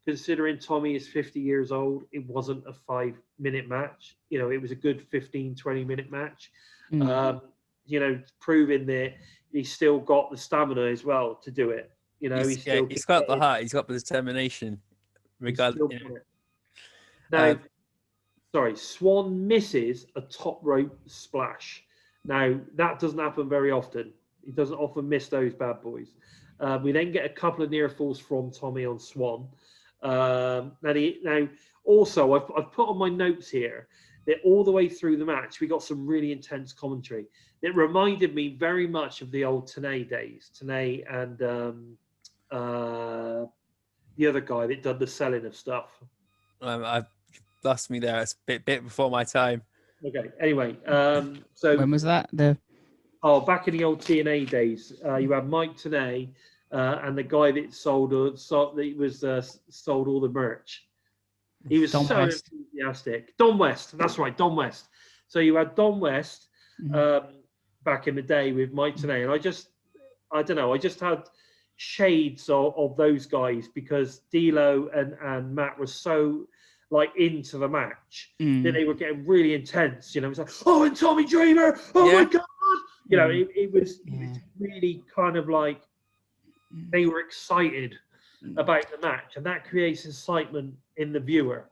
considering Tommy is 50 years old, it wasn't a 5-minute match. You know, it was a good 15-20-minute match. You know, proving that he's still got the stamina as well to do it. You know, he's got the heart, he's got the determination. Regardless. Now, sorry, Swan misses a top rope splash. Now, that doesn't happen very often. He doesn't often miss those bad boys. We then get a couple of near falls from Tommy on Swan. Now, also, I've put on my notes here that all the way through the match, we got some really intense commentary. It reminded me very much of the old TNI days. TNI and the other guy that did the selling of stuff. I've lost me there. It's a bit before my time. Okay. Anyway, so when was that? Back in the old TNA days, you had Mike TNA and the guy that sold all the merch. He was Don so West. enthusiastic. Don West, that's right, Don West. So you had Don West back in the day with Mike TNA, and I don't know, I just had shades of those guys, because D'Lo and Matt were so like into the match that they were getting really intense. You know, it was like, oh, and Tommy Dreamer, oh my God. You know, it was really kind of like they were excited about the match, and that creates excitement in the viewer.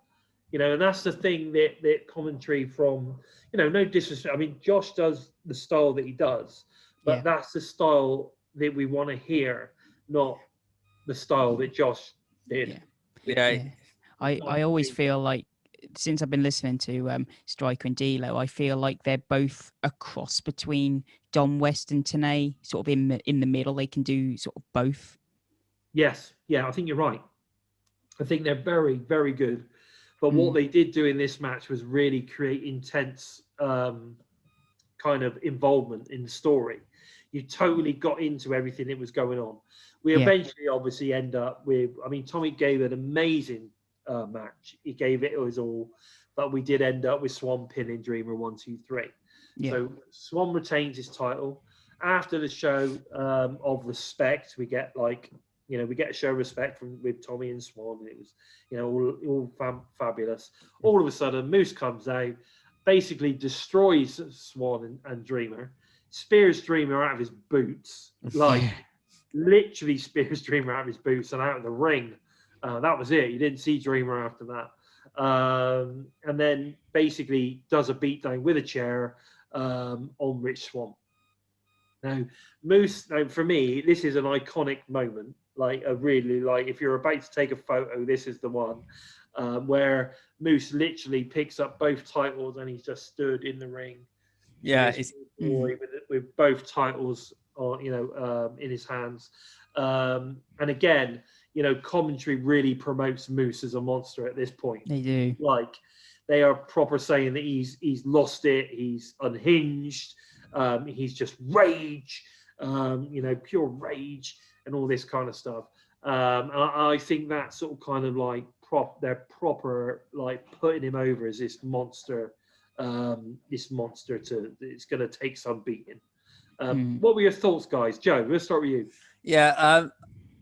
You know, and that's the thing that commentary from, you know, no disrespect. I mean, Josh does the style that he does, but that's the style that we want to hear, not the style that Josh did. I always feel like, since I've been listening to Striker and D'Lo, I feel like they're both a cross between Don West and TNA, sort of in the middle. They can do sort of both. Yes, yeah, I think you're right. I think they're very, very good. But what they did do in this match was really create intense kind of involvement in the story. You totally got into everything that was going on. We eventually obviously end up with, I mean, Tommy gave an amazing match. He gave it his all, but we did end up with Swan pinning Dreamer 1, 2, 3. Yeah. So Swan retains his title. After the show of respect, we get we get a show of respect with Tommy and Swan. And it was, all fabulous. All of a sudden, Moose comes out, basically destroys Swan and Dreamer, spears Dreamer out of his boots, literally spears Dreamer out of his boots and out of the ring. That was it. You didn't see Dreamer after that. And then basically does a beatdown with a chair on Rich Swann. Now, Moose, for me, this is an iconic moment. If you're about to take a photo, this is the one where Moose literally picks up both titles and he's just stood in the ring. Yeah, with both titles in his hands. And again, commentary really promotes Moose as a monster at this point. They do. They are proper saying that he's lost it, he's unhinged, he's just rage, pure rage and all this kind of stuff. And I think that sort of kind of they're proper putting him over as this monster. It's going to take some beating. What were your thoughts, guys? Joe, let's start with you. Yeah,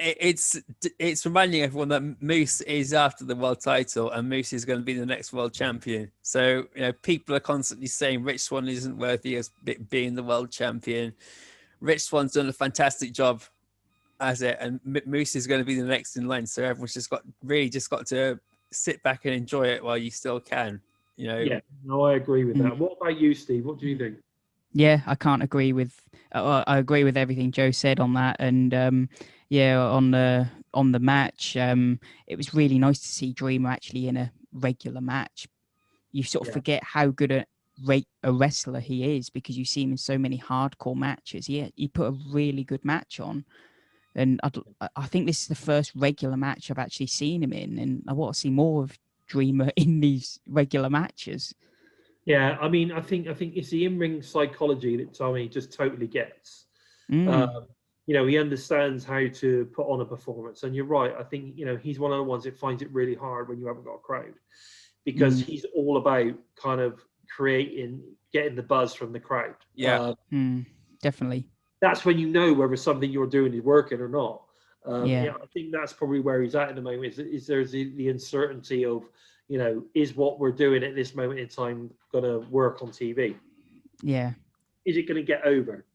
it's reminding everyone that Moose is after the world title and Moose is going to be the next world champion. So, people are constantly saying Rich Swann isn't worthy of being the world champion. Rich Swann's done a fantastic job as it, and Moose is going to be the next in line. So everyone's just got to sit back and enjoy it while you still can. Yeah, no, I agree with that. What about you, Steve? What do you think? Yeah, I can't agree with. I agree with everything Joe said on that, and on the match, it was really nice to see Dreamer actually in a regular match. You sort of forget how good a wrestler he is because you see him in so many hardcore matches. He put a really good match on, and I think this is the first regular match I've actually seen him in, and I want to see more of Dreamer in these regular matches. Yeah, I mean, I think it's the in-ring psychology that Tommy just totally gets. He understands how to put on a performance, and you're right. I think he's one of the ones that finds it really hard when you haven't got a crowd, because he's all about kind of getting the buzz from the crowd. Yeah, definitely. That's when you know whether something you're doing is working or not. I think that's probably where he's at the moment. Is there's the uncertainty of, is what we're doing at this moment in time going to work on TV? Yeah. Is it going to get over?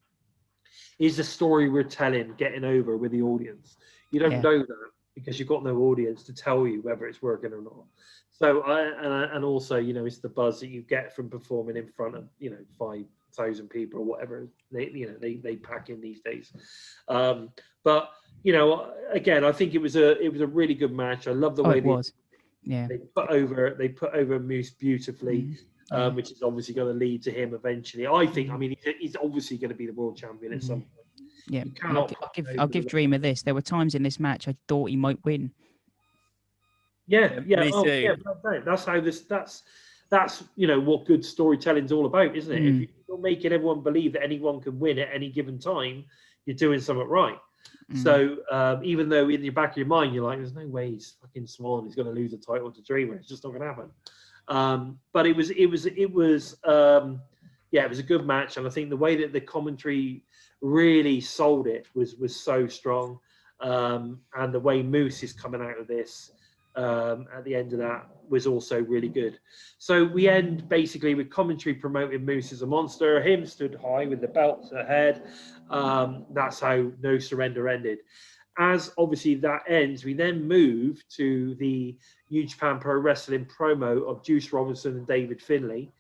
Is the story we're telling getting over with the audience? You don't know that because you've got no audience to tell you whether it's working or not. So, and also, it's the buzz that you get from performing in front of, 5,000 people or whatever they pack in these days. But again, I think it was a really good match. I love the way it was. Yeah, they put over Moose beautifully, which is obviously going to lead to him eventually. I think. I mean, he's obviously going to be the world champion at some point. Yeah, I'll give Dreamer this. There were times in this match I thought he might win. Yeah. Me too. That's how this. That's what good storytelling's all about, isn't it? If you're making everyone believe that anyone can win at any given time, you're doing something right. So even though in the back of your mind you're like, there's no way he's fucking Swan is going to lose a title to Dreamer, it's just not going to happen. But it was a good match, and I think the way that the commentary really sold it was so strong, and the way Moose is coming out of this at the end of that was also really good. So we end basically with commentary promoting Moose as a monster, him stood high with the belt ahead. That's how No Surrender ended. As obviously that ends, we then move to the New Japan Pro Wrestling promo of Juice Robinson and David Finlay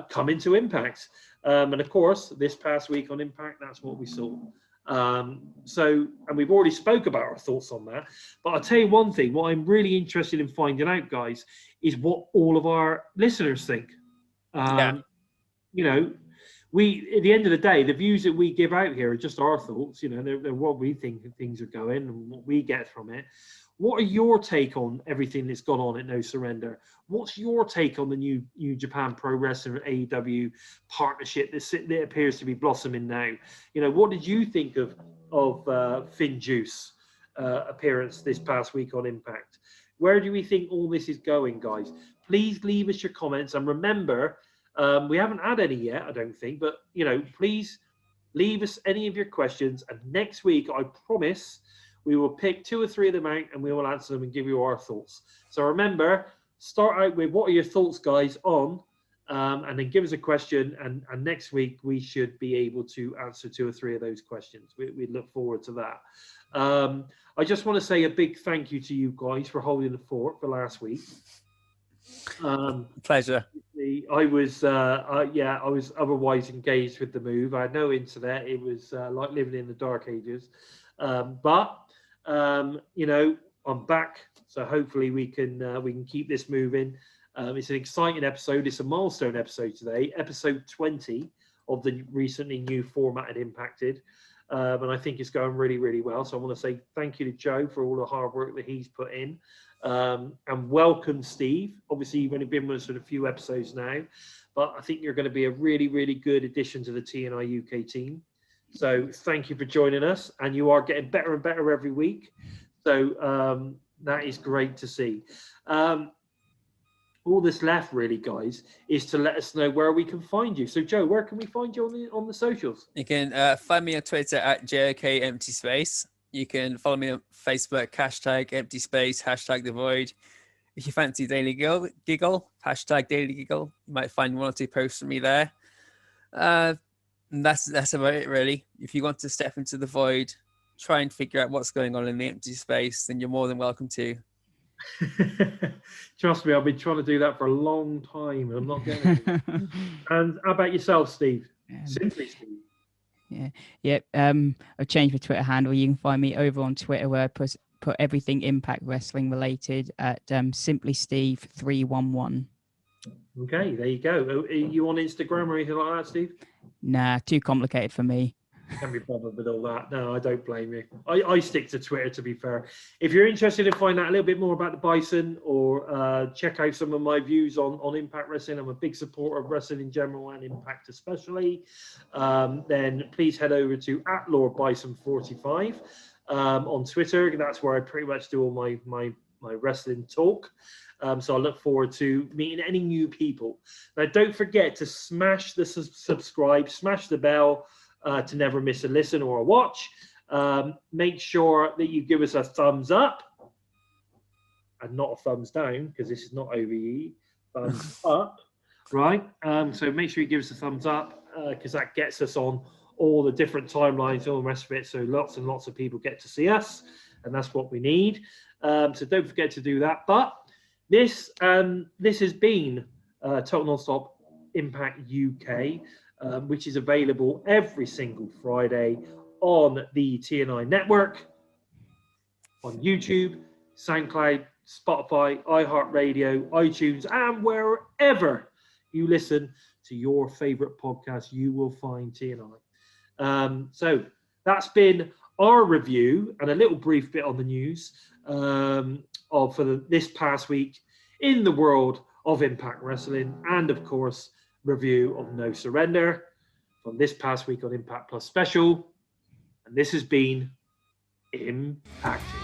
coming to Impact. And of course, this past week on Impact, that's what we saw. And we've already spoke about our thoughts on that, but I'll tell you one thing, what I'm really interested in finding out, guys, is what all of our listeners think. We, at the end of the day, the views that we give out here are just our thoughts, they're what we think things are going and what we get from it. What are your take on everything that's gone on at No Surrender? What's your take on the New Japan Pro Wrestling and AEW partnership that appears to be blossoming now? What did you think of Finn Juice appearance this past week on Impact? Where do we think all this is going, guys? Please leave us your comments. And remember, we haven't had any yet, I don't think, but, you know, please leave us any of your questions. And next week, I promise, we will pick 2 or 3 of them out and we will answer them and give you our thoughts. So remember, start out with what are your thoughts, guys, on, and then give us a question. And next week, we should be able to answer 2 or 3 of those questions. We look forward to that. I just want to say a big thank you to you guys for holding the fort for last week. Pleasure. I was otherwise engaged with the move. I had no internet. It was like living in the dark ages. But you know, I'm back, so hopefully we can keep this moving. It's an exciting episode. It's a milestone episode today, episode 20 of the recently new formatted Impacted. And I think it's going really, really well. So I want to say thank you to Joe for all the hard work that he's put in. And welcome, Steve. Obviously, you've only been with us for a few episodes now, but I think you're going to be a really, really good addition to the TNI-UK team. So thank you for joining us. And you are getting better and better every week. So that is great to see. All that's left, really, guys, is to let us know where we can find you. So, Joe, where can we find you on the socials? You can find me on Twitter at Joe-ker empty space. You can follow me on Facebook, hashtag empty space, hashtag the void. If you fancy daily giggle, hashtag daily giggle, you might find 1 or 2 posts from me there. And that's about it, really. If you want to step into the void, try and figure out what's going on in the empty space, then you're more than welcome to. Trust me, I've been trying to do that for a long time and I'm not getting it. And how about yourself, Steve? Simply Steve. Yeah. I've changed my Twitter handle. You can find me over on Twitter where I put everything Impact Wrestling related at Simply Steve 311. Okay, there you go. Are you on Instagram or anything like that, Steve? Nah, too complicated for me. Can't be bothered with all that. No, I don't blame you. I stick to Twitter, to be fair. If you're interested in finding out a little bit more about the Bison or check out some of my views on Impact Wrestling, I'm a big supporter of wrestling in general and Impact especially, then please head over to @LordBison45 on Twitter. That's where I pretty much do all my wrestling talk. So I look forward to meeting any new people. Now, don't forget to smash the subscribe, smash the bell, to never miss a listen or a watch. Make sure that you give us a thumbs up and not a thumbs down, because this is not OVE. Thumbs up, right? So make sure you give us a thumbs up, because that gets us on all the different timelines, all the rest of it. So lots and lots of people get to see us, and that's what we need. So don't forget to do that. But this has been Total Nonstop Impact UK. Which is available every single Friday on the TNI network, on YouTube, SoundCloud, Spotify, iHeartRadio, iTunes, and wherever you listen to your favorite podcast, you will find TNI. So that's been our review and a little brief bit on the news for this past week in the world of Impact Wrestling, and of course, review of No Surrender from this past week on Impact Plus Special. And this has been Impacted.